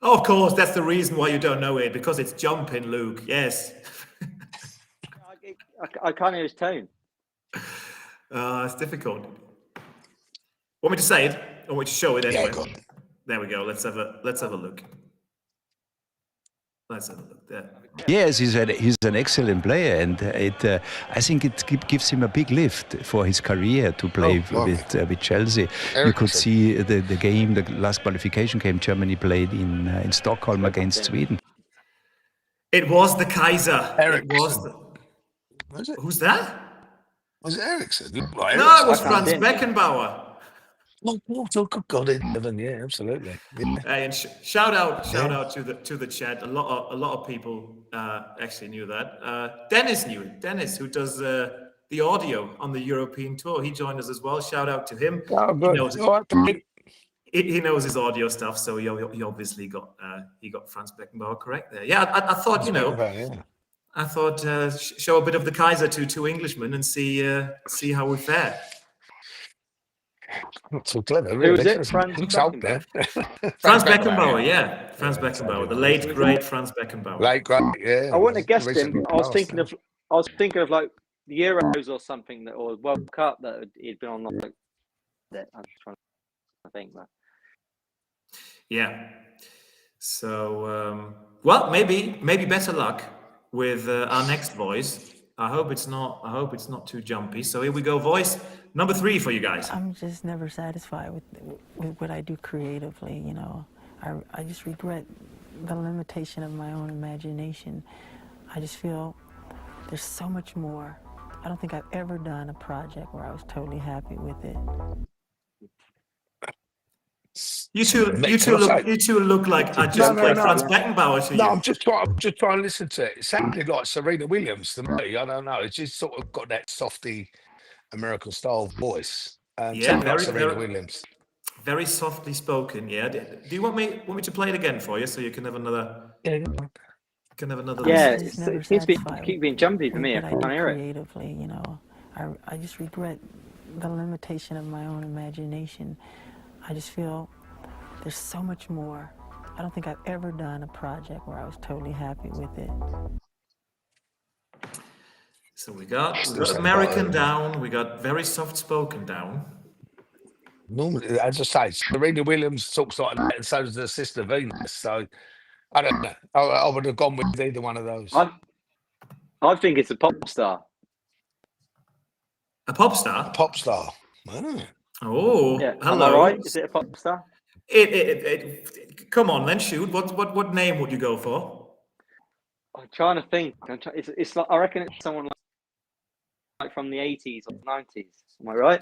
Oh, of course, that's the reason why you don't know it, because it's jumping, Luke. Yes. I can't hear his tone. It's difficult. Want me to say it? Or want me to show it anyway? Yeah, there we go. Let's have a look. Let's have a look there. Yes, he's an excellent player, and I think it gives him a big lift for his career to play with Chelsea. You could see the game, the last qualification game Germany played in Stockholm against Sweden. It was the Kaiser. Was it? Who's that? Was it Ericsson? No, it was Franz Beckenbauer. Oh, good God in heaven, yeah, absolutely. Yeah. Hey, and shout out to the chat. A lot of people actually knew that. Dennis knew it. Dennis, who does the audio on the European tour, he joined us as well. Shout out to him. Oh, good. He knows his audio stuff, so he obviously got Franz Beckenbauer correct there. Yeah, I thought I thought show a bit of the Kaiser to 2 Englishmen and see how we fare. Not so clever, really. Who was it? Franz Beckenbauer. Franz Beckenbauer, yeah. Franz Beckenbauer, the late great Franz Beckenbauer. Late great, yeah. I wouldn't have guessed him. I was thinking of like the Euros or something, or World Cup that he'd been on. Like that. I'm just trying to think that. Yeah. So well, maybe better luck with our next voice. I hope it's not too jumpy. So here we go, voice number 3 for you guys. I'm just never satisfied with what I do creatively. You know, I just regret the limitation of my own imagination. I just feel there's so much more. I don't think I've ever done a project where I was totally happy with it. You two look like I just played Franz Beckenbauer to you. No, I'm just trying to listen to it. It sounded like Serena Williams to me. I don't know. It's just sort of got that softy American style voice. Yeah, like Serena Williams. Very softly spoken. Yeah. Do you want me to play it again for you so you can have another? Yeah. Yeah, it keeps being jumpy for me. I can't hear it. Creatively, you know, I just regret the limitation of my own imagination. I just feel there's so much more. I don't think I've ever done a project where I was totally happy with it. So we got Just American about, down. We got very soft-spoken down. normally, as I say, Serena Williams talks like that, and so does her sister Venus. So I don't know. I would have gone with either one of those. I think it's a pop star. A pop star? A pop star. Oh. Oh, Yeah. hello. Am I right? Is it a pop star? Come on, then shoot. What name would you go for? I'm trying to think. It's like I reckon it's someone like from the 80s or 90s. Am I right?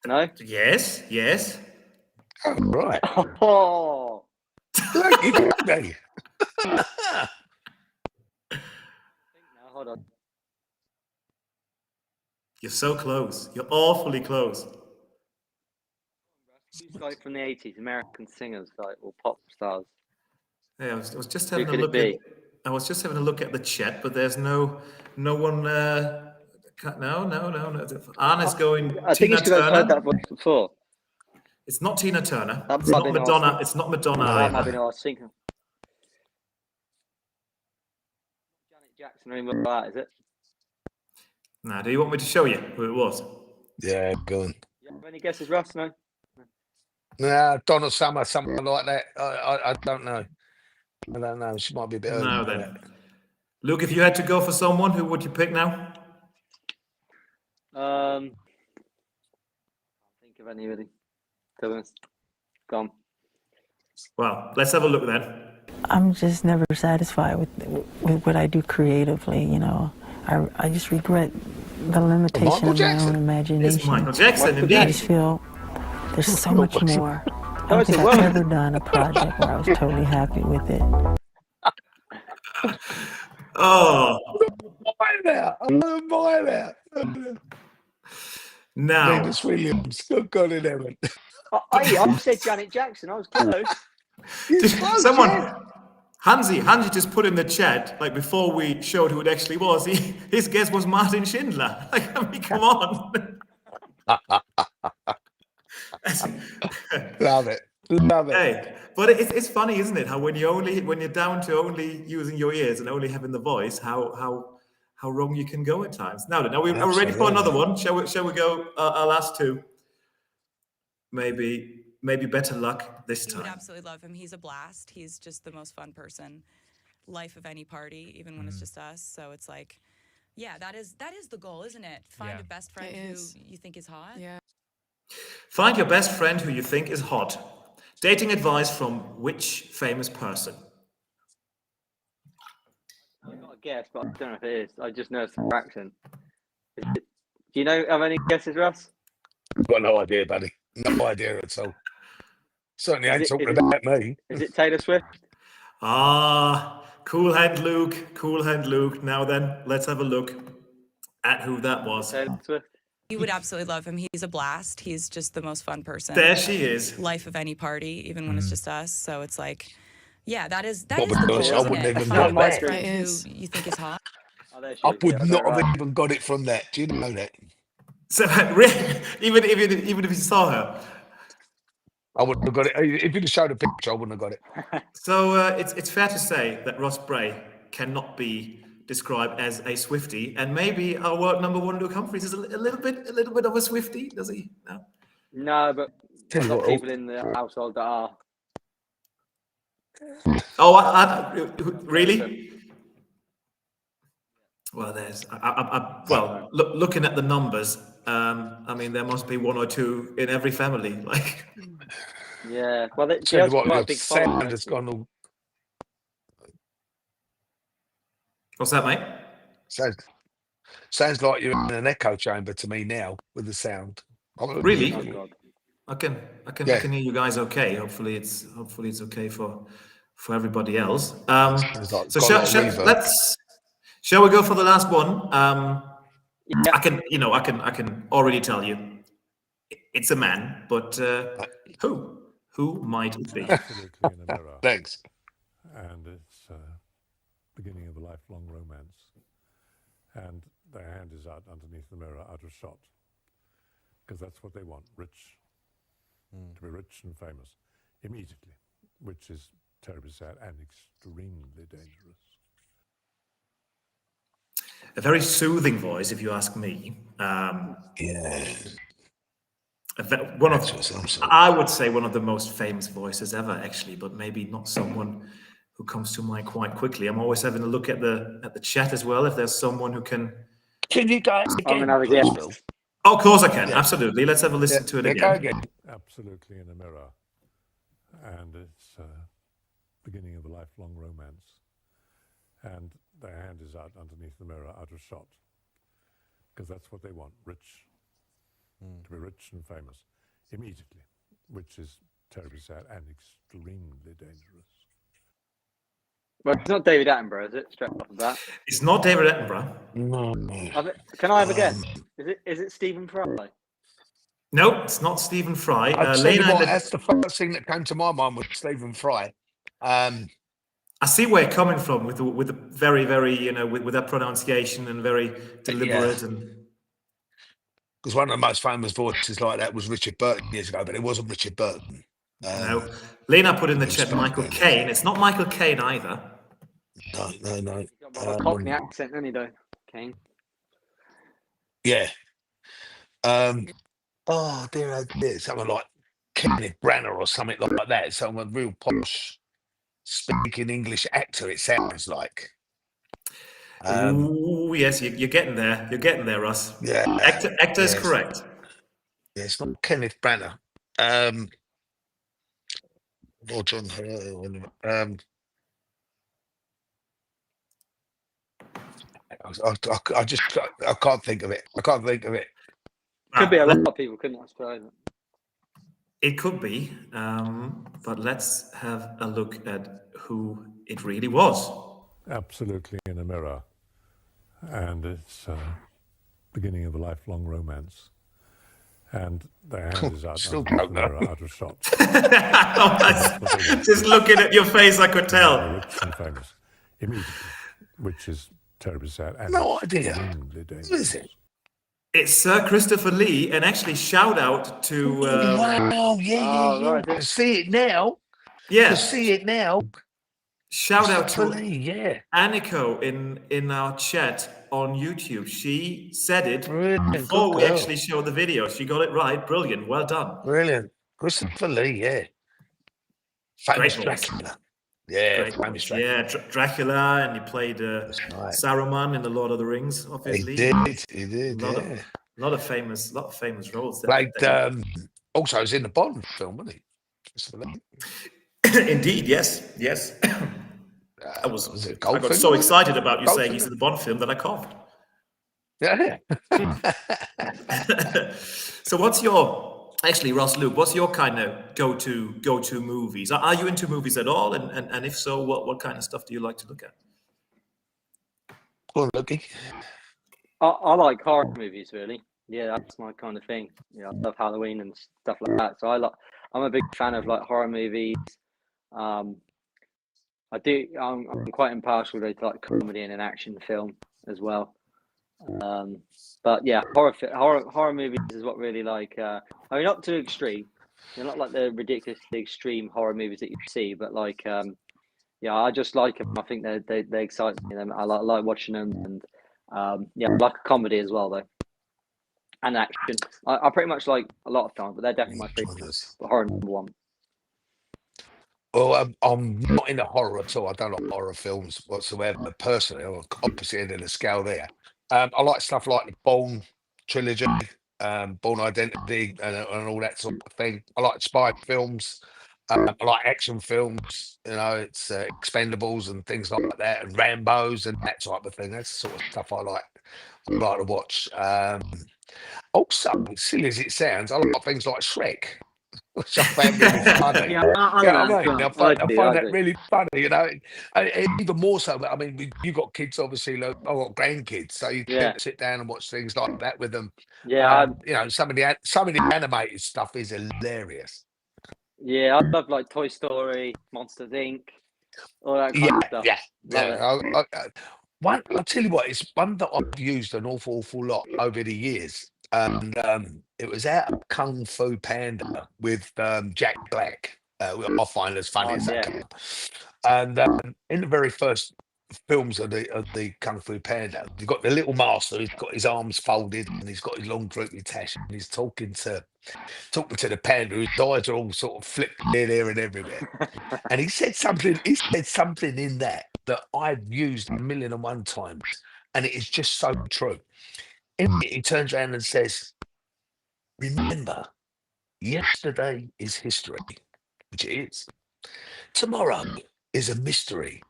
No. Yes. Oh, right. Oh. Look, you got me. Hold on. You're so close. You're awfully close. Who's like from the 80s, American singers, like, or pop stars? Yeah, I was just Who having a could it look be? I was just having a look at the chat, but there's no one. No. Anna's going I think Tina it's because I've heard Turner. that voice before. It's not Tina Turner. That It's might not be an Madonna. Arsenal. It's not Madonna That might be either. an Arsenal. Janet Jackson or anything like that, is it? Now, do you want me to show you who it was? Yeah, go on. You have any guesses, Russ? No? Nah, Donna Summer, something like that. I don't know. I don't know. She might be a bit early. No, for then. that. Luke, if you had to go for someone, who would you pick now? Can't think of anybody. To be honest. Gone. Well, let's have a look then. I'm just never satisfied with what I do creatively. You know, I just regret the limitation of my own imagination. It's Michael Jackson, I indeed. just feel there's so much more. I don't think I've ever done a project where I was totally happy with it. Oh. I'm buying that. Now. Venus Williams. Good God in heaven. I said Janet Jackson. I was close. Hansi just put in the chat, like before we showed who it actually was, his guess was Martin Schindler. Like, I mean, come on. Love it. Hey, but it's funny, isn't it? How when you're down to only using your ears and only having the voice, how wrong you can go at times. Now are we ready for another one? Shall we go our last two? Maybe better luck this time. You would absolutely love him. He's a blast. He's just the most fun person. Life of any party, even when it's just us. So it's like, yeah, that is the goal, isn't it? Find a best friend who you think is hot. Yeah. Find your best friend who you think is hot. Dating advice from which famous person? I've got a guess, but I don't know if it is. I just know it's a fraction. Do you have any guesses, Russ? I've got no idea, buddy. No idea at all. Certainly ain't talking about me. Is it Taylor Swift? Cool hand, Luke. Cool hand, Luke. Now then, let's have a look at who that was. Taylor Swift. You would absolutely love him. He's a blast. He's just the most fun person. There she is. Life of any party, even when it's just us. So it's like, yeah, that is the But goal, gosh, I isn't wouldn't it? even Find a got best that. friend who you think is hot. I would not have even got it from that. Do you know that? So really, even if you saw her, I wouldn't have got it. If you'd have showed a picture, I wouldn't have got it. So it's fair to say that Ross Bray cannot be described as a Swiftie, and maybe our world number one, Luke Humphries, is a little bit of a Swiftie, does he? No. No, but there's got people in the household that are. Oh, really? Well, looking at the numbers, I mean, there must be one or two in every family. Like, yeah. Well, Tell you what, the sound has gone all. What's that, mate? Sounds like you're in an echo chamber to me now with the sound. Really? I can hear you guys okay. Hopefully it's okay for everybody else. So shall we go for the last one? I can already tell you it's a man, but who might it be? Thanks. And it's beginning of a lifelong romance, and their hand is out underneath the mirror, out of shot, because that's what they want: rich, to be rich and famous immediately, which is terribly sad and extremely dangerous. A very soothing voice, if you ask me. Yeah. One of, I would say, one of the most famous voices ever, actually, but maybe not someone who comes to mind quite quickly. I'm always having a look at the chat as well. If there's someone who can. Can you go again? Oh, of course I can. Absolutely. Let's have a listen to it again. Absolutely in a mirror, and it's beginning of a lifelong romance, and their hand is out underneath the mirror, out of shot, because that's what they want: rich, to be rich and famous immediately, which is terribly sad and extremely dangerous. Well, it's not David Attenborough, is it? Straight off the bat. It's not David Attenborough. No. Can I have a guess? Is it Stephen Fry? No, it's not Stephen Fry. That's the first thing that came to my mind was Stephen Fry. I see where you're coming from with the very, very, with that pronunciation and very deliberate and. Because one of the most famous voices like that was Richard Burton years ago, but it wasn't Richard Burton. No, Lena put in the chat Michael Caine. It's not Michael Caine either. No. A Cockney accent, then he though, Caine. Yeah. Oh dear, someone like Kenneth Branagh or something like that. Someone real posh, speaking English actor. It sounds like. Oh yes, you're getting there. You're getting there, Russ. Yeah, actor is correct. Yeah, it's not Kenneth Branagh. Or John. I can't think of it. Could be a lot of people, couldn't it? I suppose. It could be, but let's have a look at who it really was. Absolutely in a mirror, and it's beginning of a lifelong romance, and their hand is out underneath the mirror, out of shot. Just looking at your face, I could tell. Rich and famous immediately, which is terribly sad. And no idea. Who is it? It's Sir Christopher Lee, and actually shout out to. Wow! Yeah. To see it now. Yeah. To see it now. Shout out to Lee, Aniko in our chat on YouTube. She said it before we girl. actually showed the video. She got it right. Brilliant. Well done. Brilliant. Christopher Lee, yeah. Famous Dracula. Yeah, famous Dracula. Yeah, Dracula, and he played Saruman in The Lord of the Rings, obviously. He did, A lot of famous roles. Played, also, he was in the Bond film, wasn't he? Christopher Lee. Indeed, yes. I got so excited about you saying he's in the Bond film that I coughed. Yeah. So actually, Ross, Luke, what's your kind of go-to movies? Are you into movies at all? And if so, what kind of stuff do you like to look at? Go on, Lucky. I like horror movies, really. Yeah, that's my kind of thing. Yeah, I love Halloween and stuff like that. So I'm a big fan of like horror movies. I'm quite impartial to like comedy and an action film as well. But yeah, horror movies is what really like. I mean, not too extreme. They're not like the ridiculously extreme horror movies that you see, but like, yeah, I just like them. I think they excite me. I like watching them, and yeah, I like a comedy as well though, and action. I pretty much like a lot of films, but they're definitely my favorites. But horror number one. Well, I'm not into horror at all. I don't like horror films whatsoever. Personally, I'm opposite end of the scale there. I like stuff like the Bourne trilogy, Bourne Identity, and all that sort of thing. I like spy films. I like action films. It's Expendables and things like that, and Rambos and that type of thing. That's the sort of stuff I like to watch. Also, silly as it sounds, I like things like Shrek. Which I find really funny. I find that really funny, even more so. I mean, you got kids, obviously. Like, I've got grandkids, so you can sit down and watch things like that with them. Yeah, some of the animated stuff is hilarious. Yeah, I love like Toy Story, Monsters Inc., all that kind of stuff. I'll tell you what, it's one that I've used an awful lot over the years. And it was out of Kung Fu Panda with Jack Black. I find it as funny as that. And in the very first films of the Kung Fu Panda. You've got the little master. He's got his arms folded and he's got his long droopy tash, and he's talking to the panda. His eyes are all sort of flipped here and everywhere. And he said something. He said something in that I've used 1,000,001 times, and it is just so true. He turns around and says, "Remember, yesterday is history," which it is. "Tomorrow is a mystery,"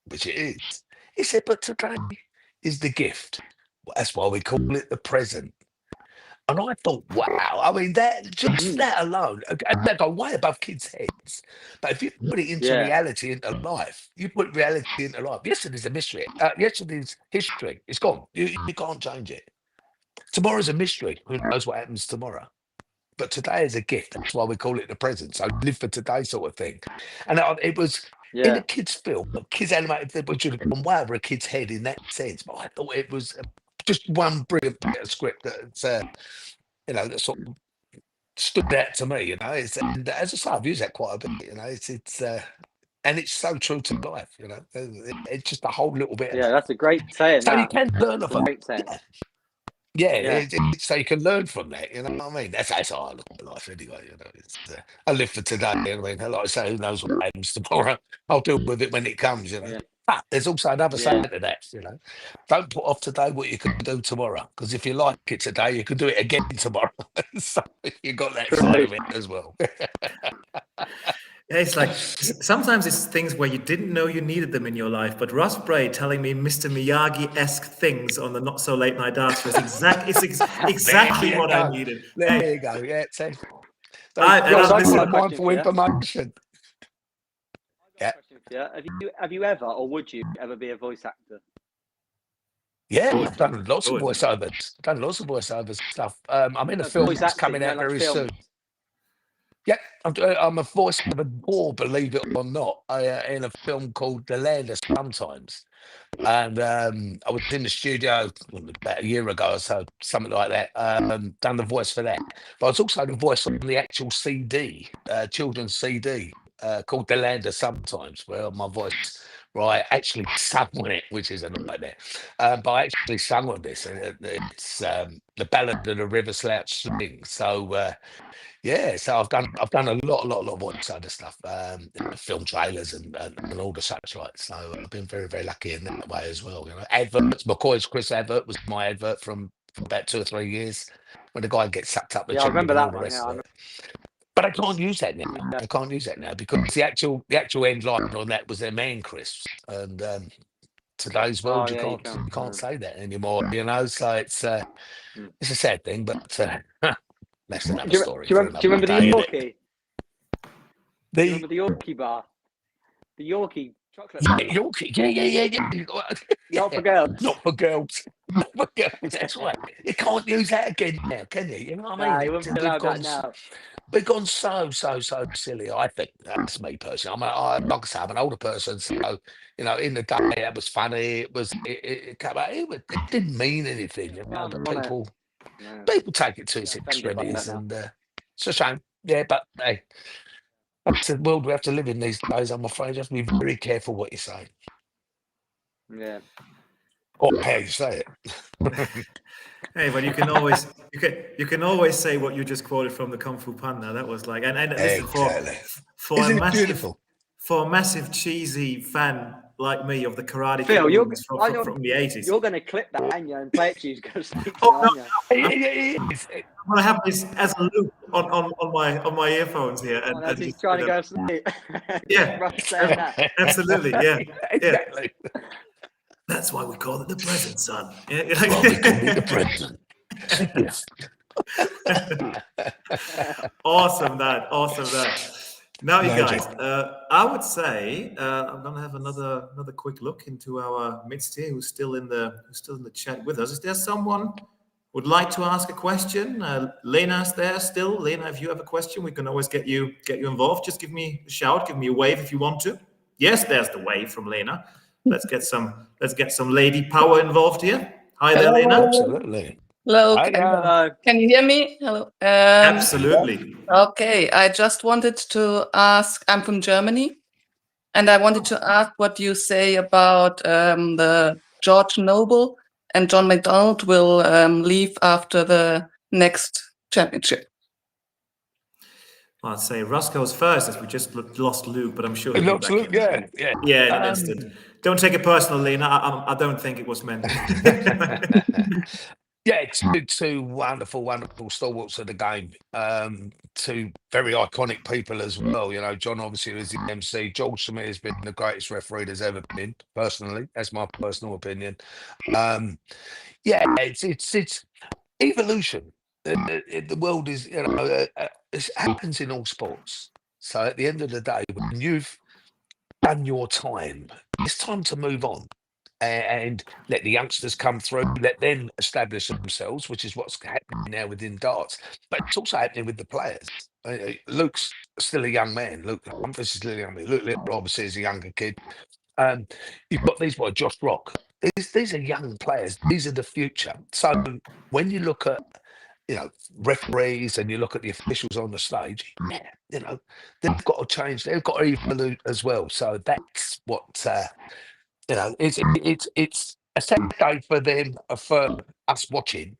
which it is. He said, "But today is the gift. That's why we call it the present." And I thought, wow, I mean, that alone, and that go way above kids' heads. But if you put it into Yeah. reality, into life, you put reality into life. Yesterday's a mystery. Yesterday's history. It's gone. You can't change it. Tomorrow's a mystery. Who knows what happens tomorrow? But today is a gift. That's why we call it the present. So live for today, sort of thing. And it was in a kids' film, a kids' animated, which would have gone way over a kid's head in that sense. But I thought it was just one brilliant bit of script that that sort of stood out to me. And as I say, I've used that quite a bit. And it's so true to life. It's just a whole little bit. Yeah, that's a great saying. So you can learn That's off a it. great saying. Yeah, so you can learn from that. You know what I mean? That's how I look at life anyway. I live for today. I mean, like I say, who knows what happens tomorrow? I'll deal with it when it comes. But there's also another side to that. Don't put off today what you can do tomorrow. Because if you like it today, you can do it again tomorrow. So you got that side of it as well. Yeah, it's like sometimes it's things where you didn't know you needed them in your life, but Russ Bray telling me Mr. Miyagi-esque things on the Not So Late Night Darts was exactly what I needed. There you go. Yeah, so mindful information. Yeah. Have you ever, or would you ever be a voice actor? Yeah, I've done lots of voiceovers. Stuff. I'm in a film that's coming out very soon. Yeah, I'm a voice of a door, believe it or not, in a film called The Land of Sometimes. And I was in the studio about a year ago or so, something like that, done the voice for that. But I was also the voice on the actual CD, children's CD, called The Land of Sometimes, where my voice, actually sung on it, which is a nightmare. But I actually sung on this, and it's The Ballad of the River Slouch Swing. So, so I've done a lot of voiceover stuff, film trailers and all the such like. So I've been very, very lucky in that way as well. Adverts. McCoy's Chris advert was my advert from about 2 or 3 years when the guy gets sucked up the I remember that the one. rest of it. But I can't use that now. I can't use that now because the actual end line on that was their man Chris, and today's world you can't say that anymore. So it's a sad thing, but. That's another story. Do you remember the Yorkie? Do you remember the Yorkie bar? The Yorkie chocolate bar? Yorkie, yeah. Not for girls. Not for girls. Not for girls, that's right. You can't use that again now, can you? You know what I mean? You wouldn't be allowed that now. We've gone so silly. I think that's me personally. Like I say, I'm an older person, so in the day that was funny. It didn't mean anything. People take it to its extremities, and it's a shame. Yeah, but hey, that's the world we have to live in these days. I'm afraid you have to be very careful what you say. Yeah. Or how you say it. Hey, but you can always say what you just quoted from the Kung Fu Panda. That was like, and listen, for a massive cheesy fan like me of the Karate Phil, Kid from the 80s. You're going to clip that, and and play it to you. I'm going to have this as a loop on my earphones here. And he's trying to go to sleep. Yeah, absolutely. Yeah, exactly. That's why we call it the present, son. Yeah. Well, we call it the present. Awesome, that. Now, you guys, I would say I'm gonna have another quick look into our midst here, who's still in the chat with us. Is there someone would like to ask a question? Lena's there still. Lena, if you have a question, we can always get you involved. Just give me a shout, give me a wave if you want to. Yes, there's the wave from Lena. Let's get some lady power involved here. Hi there, Lena. Absolutely. Hello. Hi, can you hear me? Hello. Absolutely. Okay. I just wanted to ask. I'm from Germany, And I wanted to ask what you say about the George Noble and John McDonald will leave after the next championship. I'd say Russ goes first, as we just lost Luke, but I'm sure he'll be back Luke, in. yeah. In an instant. Don't take it personally, and I don't think it was meant. Yeah, two wonderful, wonderful stalwarts of the game. Two very iconic people as well. You know, John obviously was the MC. George to me has been the greatest referee there's ever been, personally. That's my personal opinion. Yeah, it's evolution. The world is, you know, it happens in all sports. So at the end of the day, when you've done your time, it's time to move on and let the youngsters come through, let them establish themselves, which is what's happening now within darts. But it's also happening with the players. Luke's still a young man. Luke Humphries is still a young man. Luke Little obviously is a younger kid. You've got these boys, Josh Rock. These are young players. These are the future. So when you look at, you know, referees and you look at the officials on the stage, yeah, you know, they've got to change. They've got to evolve as well. So that's what, you know, it's a sad day for them, for us watching.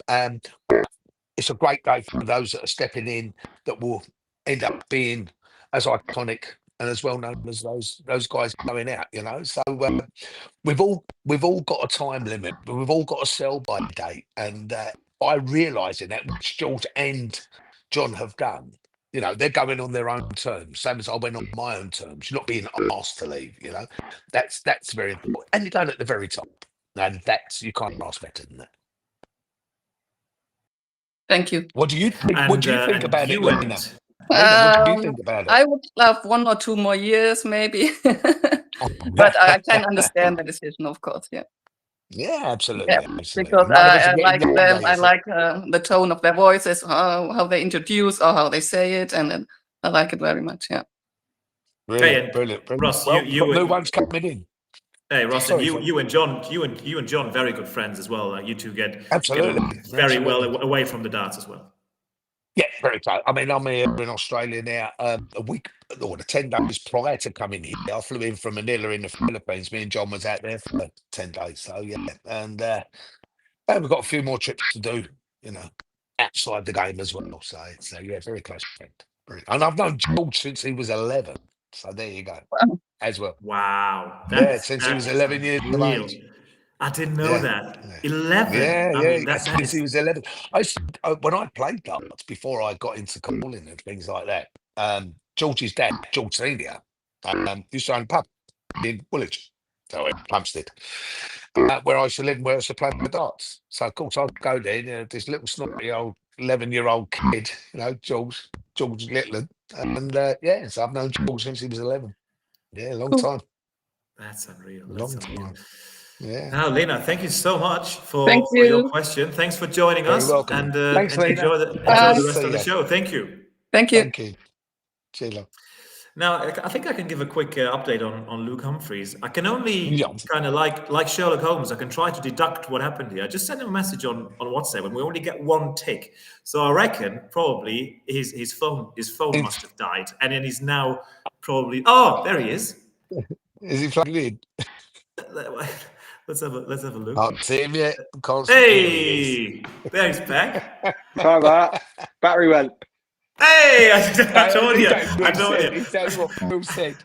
It's a great day for those that are stepping in that will end up being as iconic and as well known as those guys going out, you know. So we've all got a time limit, but we've all got a sell by date. And by realising that, which George and John have done, you know, they're going on their own terms, same as I went on my own terms. You're not being asked to leave, you know. That's very important. And you're going at the very top. And you can't ask better than that. Thank you. What do you think? What do you think about it, Lena? Lena, what do you think about it? I would love 1 or 2 more years, maybe. But I can understand the decision, of course. Yeah. Yeah, absolutely. Yeah, absolutely. because I like them. I like the tone of their voices, how they introduce or how they say it, and I like it very much. Yeah. Brilliant, brilliant. Ross, well, you new one's coming in. Hey Ross, Sorry, you and John, very good friends as well. You two get absolutely very well away from the darts as well. Yeah, very close. I mean, I'm here in Australia now. A week or 10 days prior to coming here, I flew in from Manila in the Philippines. Me and John was out there for 10 days. So yeah, and we've got a few more trips to do, you know, outside the game as well. So yeah, very close friend. And I've known George since he was 11. So there you go. Wow. As well. Wow. Yeah, since he was 11 years of age. I didn't know that. 11. Yeah, I mean, that since is... he was 11. When I played darts before I got into calling and things like that, George's dad, George Senior, used to own a pub in Woolwich, so in Plumstead, where I used to live and where I used to play my darts. So of course I'd go there, you know, this little snotty old 11-year-old kid, you know, George Litland, and yeah, so I've known George since he was 11. Yeah, long time. That's unreal. Long time. Yeah. Now, Lena, thank you so much for your question. Thanks for joining Very us. welcome. And, Thanks, and enjoy the rest of the show. Thank you. Thank you. Thank you. Cheers. Now, I think I can give a quick update on Luke Humphries. I can only kind of like Sherlock Holmes, I can try to deduct what happened here. I just sent him a message on WhatsApp and we only get 1 tick. So I reckon probably his phone must have died. And then he's now probably... Oh, there he is. Is he plugged in? Let's have a look. Can't see him yet. Hey, there he's back. Try that. Battery went. Hey, I told you. He said what Phil said.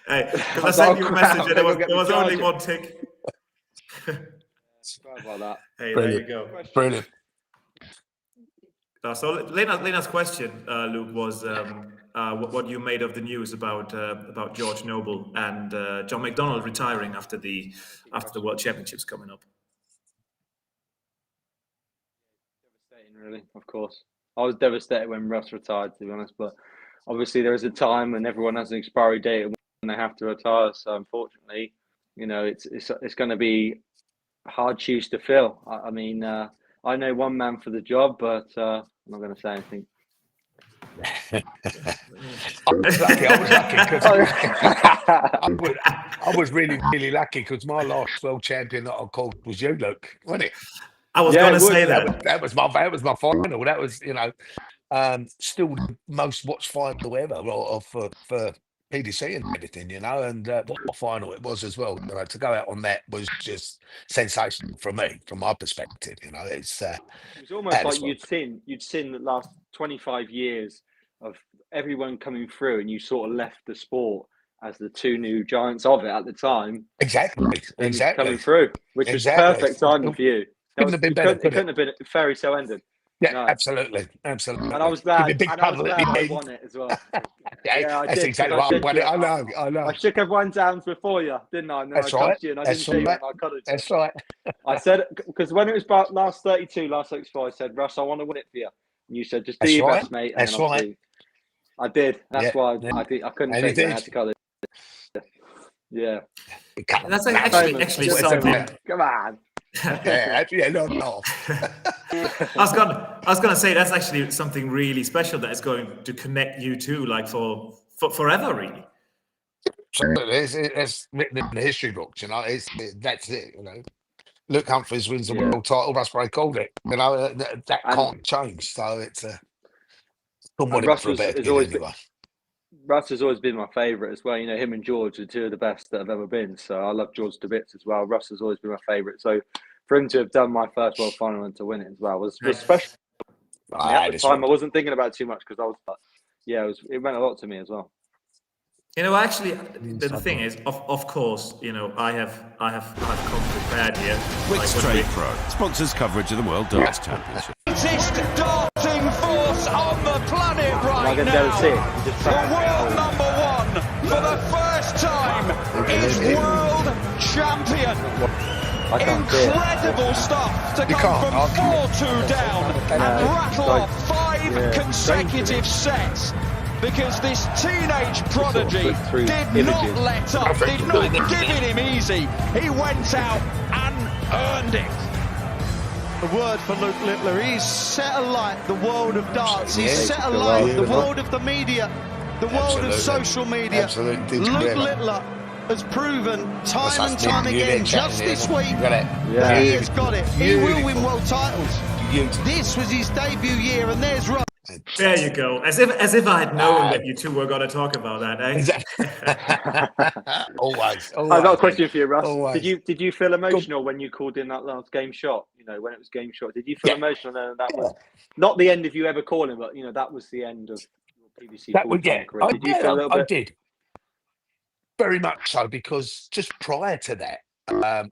Hey, because I sent you a message and there was only 1 tick. Sorry about that. Hey, Brilliant. there you go. Brilliant. So Lena's question, Luke, was what you made of the news about George Noble and John McDonald retiring after the World Championships coming up. Devastating, really. Of course, I was devastated when Russ retired, to be honest. But obviously, there is a time when everyone has an expiry date when they have to retire. So unfortunately, you know, it's going to be a hard shoes to fill. I mean, I know one man for the job, but I'm not going to say anything. I was lucky because I was really, really lucky because my last world champion that I called was you, Luke, wasn't it? I was going to say that. That was my final. That was, you know, still the most watched final ever, or for PDC and everything, you know, and what a final it was as well. You know, to go out on that was just sensational from me, from my perspective. You know, it's It was almost that like is what- you'd seen the last 25 years of everyone coming through, and you sort of left the sport as the two new giants of it at the time. exactly Coming through, which was perfect timing for you. Couldn't have been better, It couldn't have been fairy so ended. Yeah, No. absolutely. And I was glad. Give me a big And I was cuddle at glad the I end. won it as well. Yeah, I that's did. exactly 'Cause what I said wanted. to you, I know. I shook everyone's hands before you, didn't I? And then That's I come right. to you and I That's didn't see you right. and I cuddled you. That's right. I said, because when it was about last 32, last 64, I said, Russ, I want to win it for you. And you said, just do That's your right. best, mate. And That's then obviously, I did. That's Yeah, why yeah. I couldn't And you take it. I had did. to cuddle it. Yeah. That's actually something. Come on. No. I was gonna say that's actually something really special that is going to connect you two, like for forever, really. It's written in the history books, you know. That's it, you know. Luke Humphries wins the world title. Russ Bray called it. You know that can't change. So it's Russ for a better has kid always anyway. Russ has always been my favourite as well. You know, him and George are two of the best that have ever been. So I love George to bits as well. Russ has always been my favourite. So for him to have done my first world final and to win it as well was special. At the time, I wasn't thinking about it too much because I was, it meant a lot to me as well. You know, actually, the thing is, of course, you know, I have come prepared here. Wix Trade Pro sponsors coverage of the World Darts Championship. Greatest darting force on the planet right now. The world number one for the first time is world champion. Incredible stuff to come from 4-2 down and rattle off 5 consecutive sets. Because this teenage prodigy did not let up, did not give it him easy. He went out and earned it. A word for Luke Littler. He's set alight the world of darts. He's set alight the world of the media, the world of social media. Luke Littler has proven time and time again, just this week, that he has got it. He will win world titles. This was his debut year, and there's Russ. There you go. As if I had known that you two were going to talk about that, eh? Always. I've got a question for you, Russ. Always. Did you feel emotional when you called in that last game shot? You know, when it was game shot, did you feel emotional? And that was not the end of you ever calling, but you know that was the end of your PDC career. Did you feel a little bit? I did. Very much so, because just prior to that,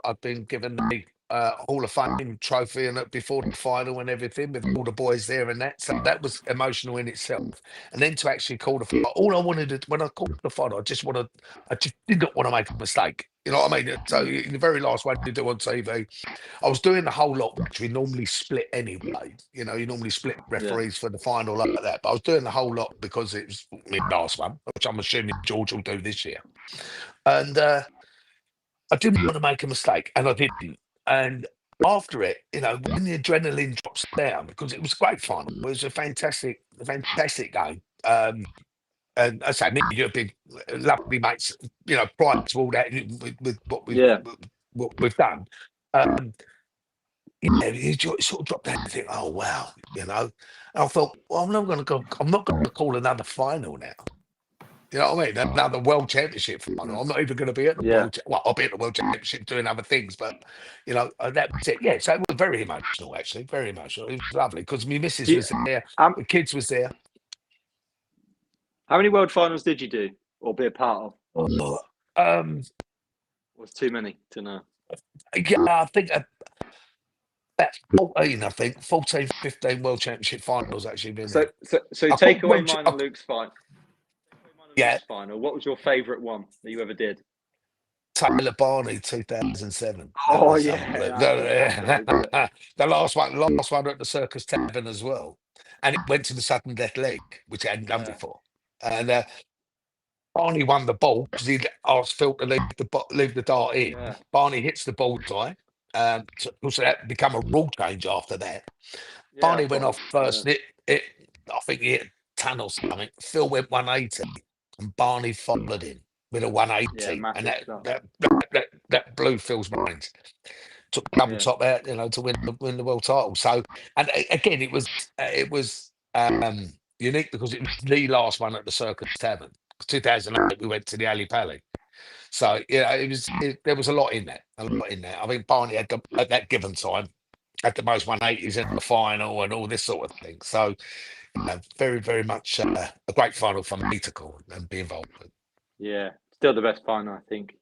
I've been given the Hall of Fame trophy and before the final and everything with all the boys there and that. So that was emotional in itself. And then to actually call the final, all I wanted to, when I called the final, I just did not want to make a mistake. You know what I mean? So in the very last one you do on TV, I was doing the whole lot, which we normally split anyway. You know, you normally split referees for the final like that. But I was doing the whole lot because it was the last one, which I'm assuming George will do this year. And I didn't want to make a mistake, and I didn't. And after it, you know, when the adrenaline drops down, because it was a great final, it was a fantastic game. And I say, me, you're big, lovely mates, you know, prior to all that, with what we've done. You sort of drop down and think, oh wow, you know. And I thought, well, I'm not going to call another final now. You know what I mean? Another World Championship final. I'm not even going to be at the World. Well, I'll be at the World Championship doing other things, but you know that was it. Yeah, so it was very emotional, actually, very emotional. It was lovely because my missus was there, the kids was there. How many world finals did you do or be a part of? Was too many to know. Yeah, I think that's 14. I think 14, 15 World Championship finals actually been there. So take away mine and Luke's final. Yeah. Final. What was your favourite one that you ever did? Taylor Barney, 2007. Oh yeah. The last one at the Circus Tavern as well, and it went to the sudden death leg, which it hadn't done before. And Barney won the ball because he asked Phil to leave the dart in. Yeah. Barney hits the bullseye. So that become a rule change after that. Yeah, Barney went off first. Yeah. I think he hit a ton or something. Phil went 180. And Barney followed him with a 180, and that blew Phil's brains. Took double top out, you know, to win the world title. So, and again, it was unique because it was the last one at the Circus Tavern. 2008 we went to the Ali Pally. So there was a lot in that. I think Barney had at that given time had the most 180s in the final and all this sort of thing. So very, very much a great final for me to call and be involved with. Yeah, still the best final, I think,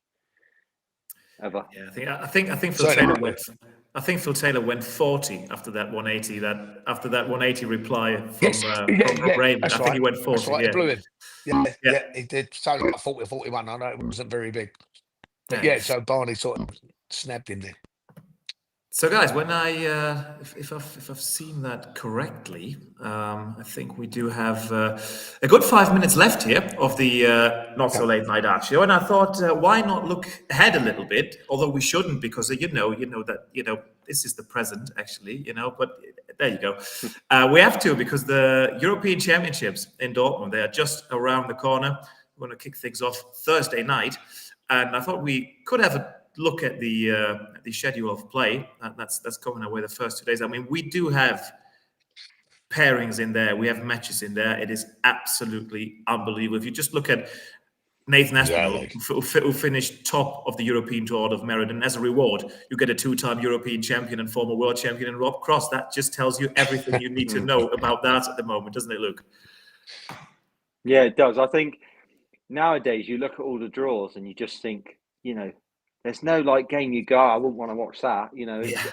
ever. Yeah, I think Phil Taylor went. I think Phil Taylor went 40 after that 180. After that 180 reply from Bray, I think he went 40. That's right. Yeah. It blew him. Yeah, he did. So like 40 or 41. I know it wasn't very big. But yeah, so Barney sort of snapped him there. So, guys, when if I've seen that correctly, I think we do have a good 5 minutes left here of the Not So Late Night Art Show, and I thought, why not look ahead a little bit? Although we shouldn't, because you know that this is the present, actually, But there you go. We have to, because the European Championships in Dortmund, they are just around the corner. We're going to kick things off Thursday night, and I thought we could have a look at the schedule of play that's coming our way the first 2 days. I mean, we do have pairings in there. We have matches in there. It is absolutely unbelievable. If you just look at Nathan Aspinall, who finished top of the European Tour of Merit, and as a reward, you get a 2-time European champion and former world champion in Rob Cross. That just tells you everything you need to know about that at the moment, doesn't it, Luke? Yeah, it does. I think nowadays you look at all the draws and you just think, there's no game you go, I wouldn't want to watch that.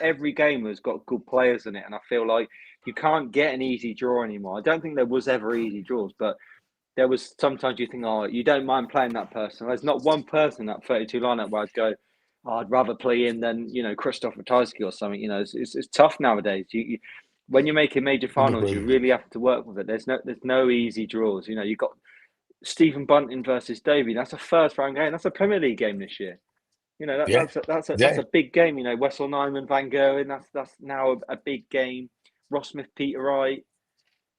Every game has got good players in it, and I feel like you can't get an easy draw anymore. I don't think there was ever easy draws, but there was sometimes you think, you don't mind playing that person. There's not one person in that 32 lineup where I'd go, I'd rather play him than Christopher Tysky or something. It's tough nowadays. When you're making major finals, you really have to work with it. There's no easy draws. You've got Stephen Bunting versus Davey. That's a first round game. That's a Premier League game this year. That's a big game. Wessel Nyman, Van Gerwen. That's now a big game. Ross Smith, Peter Wright.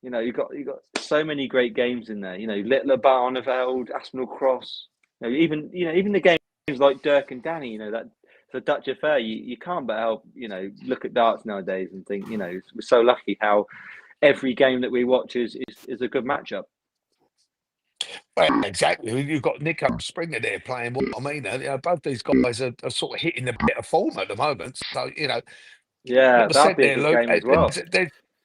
You've got so many great games in there. Littler, Barneveld, Aspinall Cross. Even the games like Dirk and Danny. That's a Dutch affair. You can't but help look at darts nowadays and think we're so lucky how every game that we watch is a good matchup. Well, exactly. You've got Nico Springer there playing. What I mean, both these guys are sort of hitting a bit of form at the moment. So yeah, that'd be a good game as well.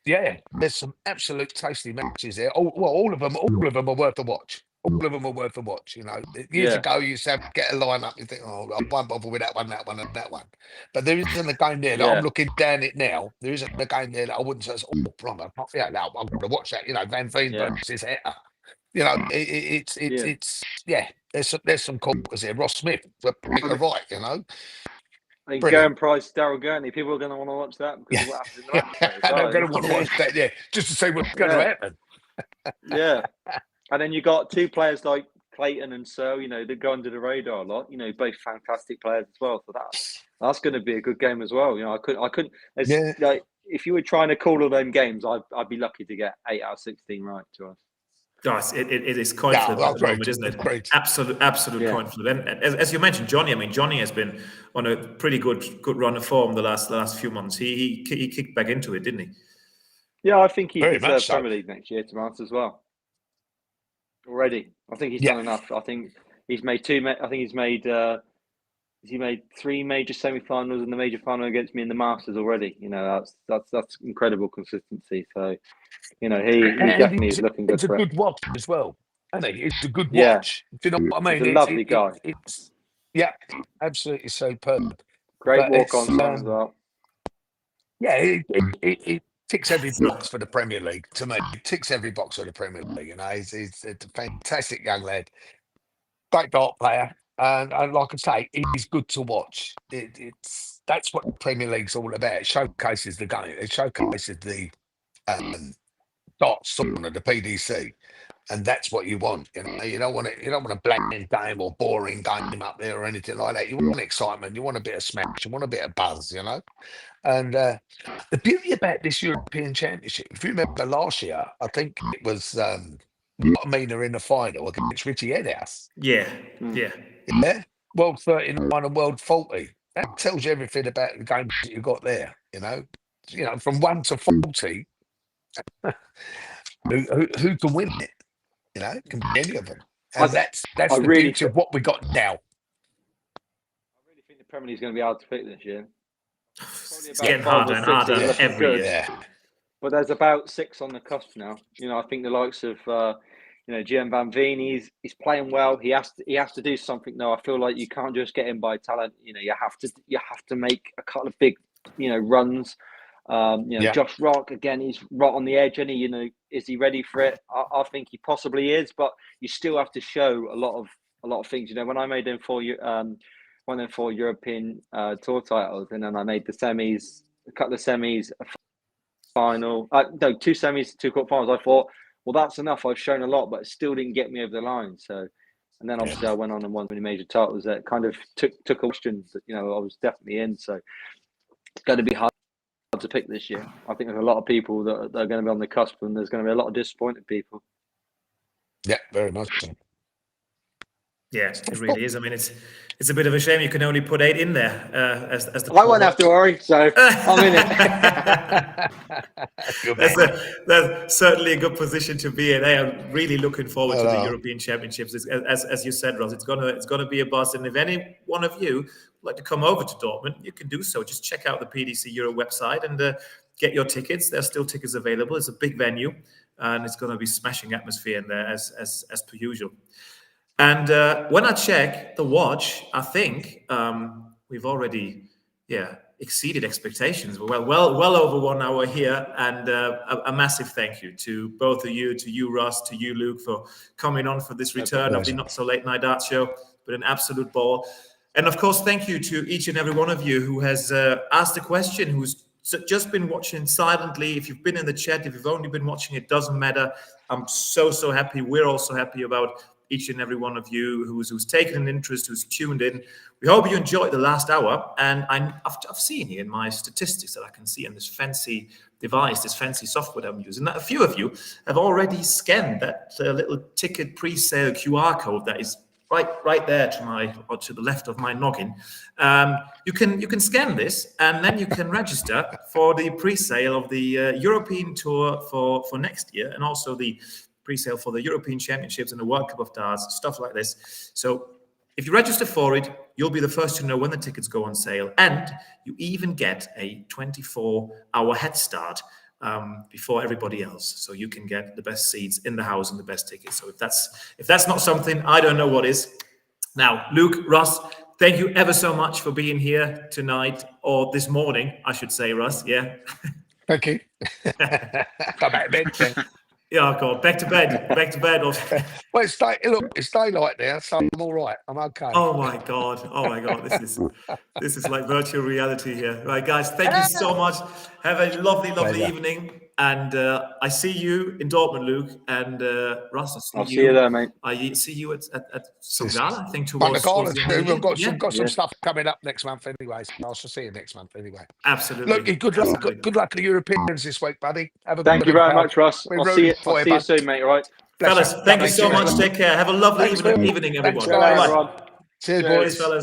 There's some absolute tasty matches there. All of them are worth a watch. All of them are worth a watch. Years ago, you used to get a lineup. You think, I won't bother with that one, and that one. But there isn't a game there that I'm looking down it now. There isn't a game there that I wouldn't say, I'm going to watch that. Van Veen versus Hetta. There's some corkers here. Ross Smith, Peter Wright. I think Gern Price, Daryl Gurney. People are going to want to watch that because of what happens in the match. They're going to want to watch that, just to see what's going to happen. And then you got two players like Clayton and So, that go under the radar a lot. Both fantastic players as well. So that's going to be a good game as well. I couldn't. Like, if you were trying to call all them games, I'd be lucky to get 8 out of 16 right to us. Guys, it is coin flip at the moment, isn't it? Great. Absolute coin flip. And as you mentioned, Johnny. I mean, Johnny has been on a pretty good run of form the last few months. He kicked back into it, didn't he? Yeah, I think he deserves Premier League next year, to be honest, as well. Already, I think he's done enough. I think he's made he made 3 major semi-finals and the major final against me in the Masters already. That's incredible consistency. So, he definitely is looking good. It's a good watch as well. I think it's a good watch. Do you know what I mean? He's a lovely guy. It's absolutely superb. Great walk-on as well. Yeah, it ticks every box for the Premier League to me. It ticks every box for the Premier League. He's a fantastic young lad, great dart player. And like I say, he's good to watch. That's what the Premier League's all about. It showcases the game. It showcases the darts tournament, the PDC, and that's what you want. You don't want a bland game or boring game up there or anything like that. You want excitement. You want a bit of smash. You want a bit of buzz. And the beauty about this European Championship, if you remember last year, I think it was Mina in the final against Richie Edhouse. Yeah. World 39 and World 40. That tells you everything about the games that you got there. From 1 to 40, who can win it? It can be any of them. And that's I the really beauty of what we got now. I think the Premier League is going to be hard to pick this year. It's getting harder and harder every year. But there's about 6 on the cusp now. You know, I think the likes of Gian Van Veen, he's playing well. He has to do something now. I feel like you can't just get in by talent. You know, you have to make a couple of big runs. Josh Rock again, he's right on the edge, and is he ready for it? I think he possibly is, but you still have to show a lot of things. You know, when I made them for one of them 4 European tour titles, and then I made the semis, a couple of semis, a final, 2 semis, 2 quarterfinals. I thought, well, that's enough. I've shown a lot, but it still didn't get me over the line. So, and then obviously I went on and won many major titles that kind of took a question that I was definitely in. So it's going to be hard to pick this year. I think there's a lot of people that are going to be on the cusp, and there's going to be a lot of disappointed people. Yeah, very much so. Yeah, it really is. I mean, it's a bit of a shame you can only put 8 in there as the. I won't have to worry, so I'm in it. That's certainly a good position to be in. I'm really looking forward to the European Championships. As you said, Russ, it's gonna be a buzz. And if any one of you would like to come over to Dortmund, you can do so. Just check out the PDC Europe website and get your tickets. There's still tickets available. It's a big venue, and it's going to be smashing atmosphere in there as per usual. And when I check the watch, I think we've already, exceeded expectations. We're well over 1 hour here, and a massive thank you to both of you, to you, Russ, to you, Luke, for coming on for this return of the Not So Late Night Darts Show. But an absolute ball. And of course, thank you to each and every one of you who has asked a question, who's just been watching silently. If you've been in the chat, if you've only been watching, it doesn't matter. I'm so happy. We're also happy about each and every one of you who's taken an interest, who's tuned in. We hope you enjoyed the last hour. And I've seen here in my statistics that I can see on this fancy device, this fancy software that I'm using, that a few of you have already scanned that little ticket pre-sale QR code that is right there to the left of my noggin. You can scan this, and then you can register for the pre-sale of the European Tour for next year, and also the pre-sale for the European Championships and the World Cup of Darts, stuff like this. So if you register for it, you'll be the first to know when the tickets go on sale, and you even get a 24-hour head start before everybody else, so you can get the best seats in the house and the best tickets. So if that's not something, I don't know what is. Now, Luke, Russ, thank you ever so much for being here tonight, or this morning, I should say, Russ. Yeah. Thank you. Come back to bed. Yeah, God, back to bed. Well, it's daylight now, so I'm all right. I'm okay. Oh my God. This is like virtual reality here. Right, guys, thank you so much. Have a lovely evening. And I see you in Dortmund, Luke, and Russ. I'll see you there, mate. I see you at some gala, I think, towards the end. We've got some stuff coming up next month anyway, so I'll see you next month anyway. Absolutely. Look, good luck to the Europeans this week, buddy. Thank you very much, Russ. I'll see you soon, mate, all right? Fellas, thank you so much. Take care. Have a lovely evening, everyone. Bye. Cheers, boys. Fellas.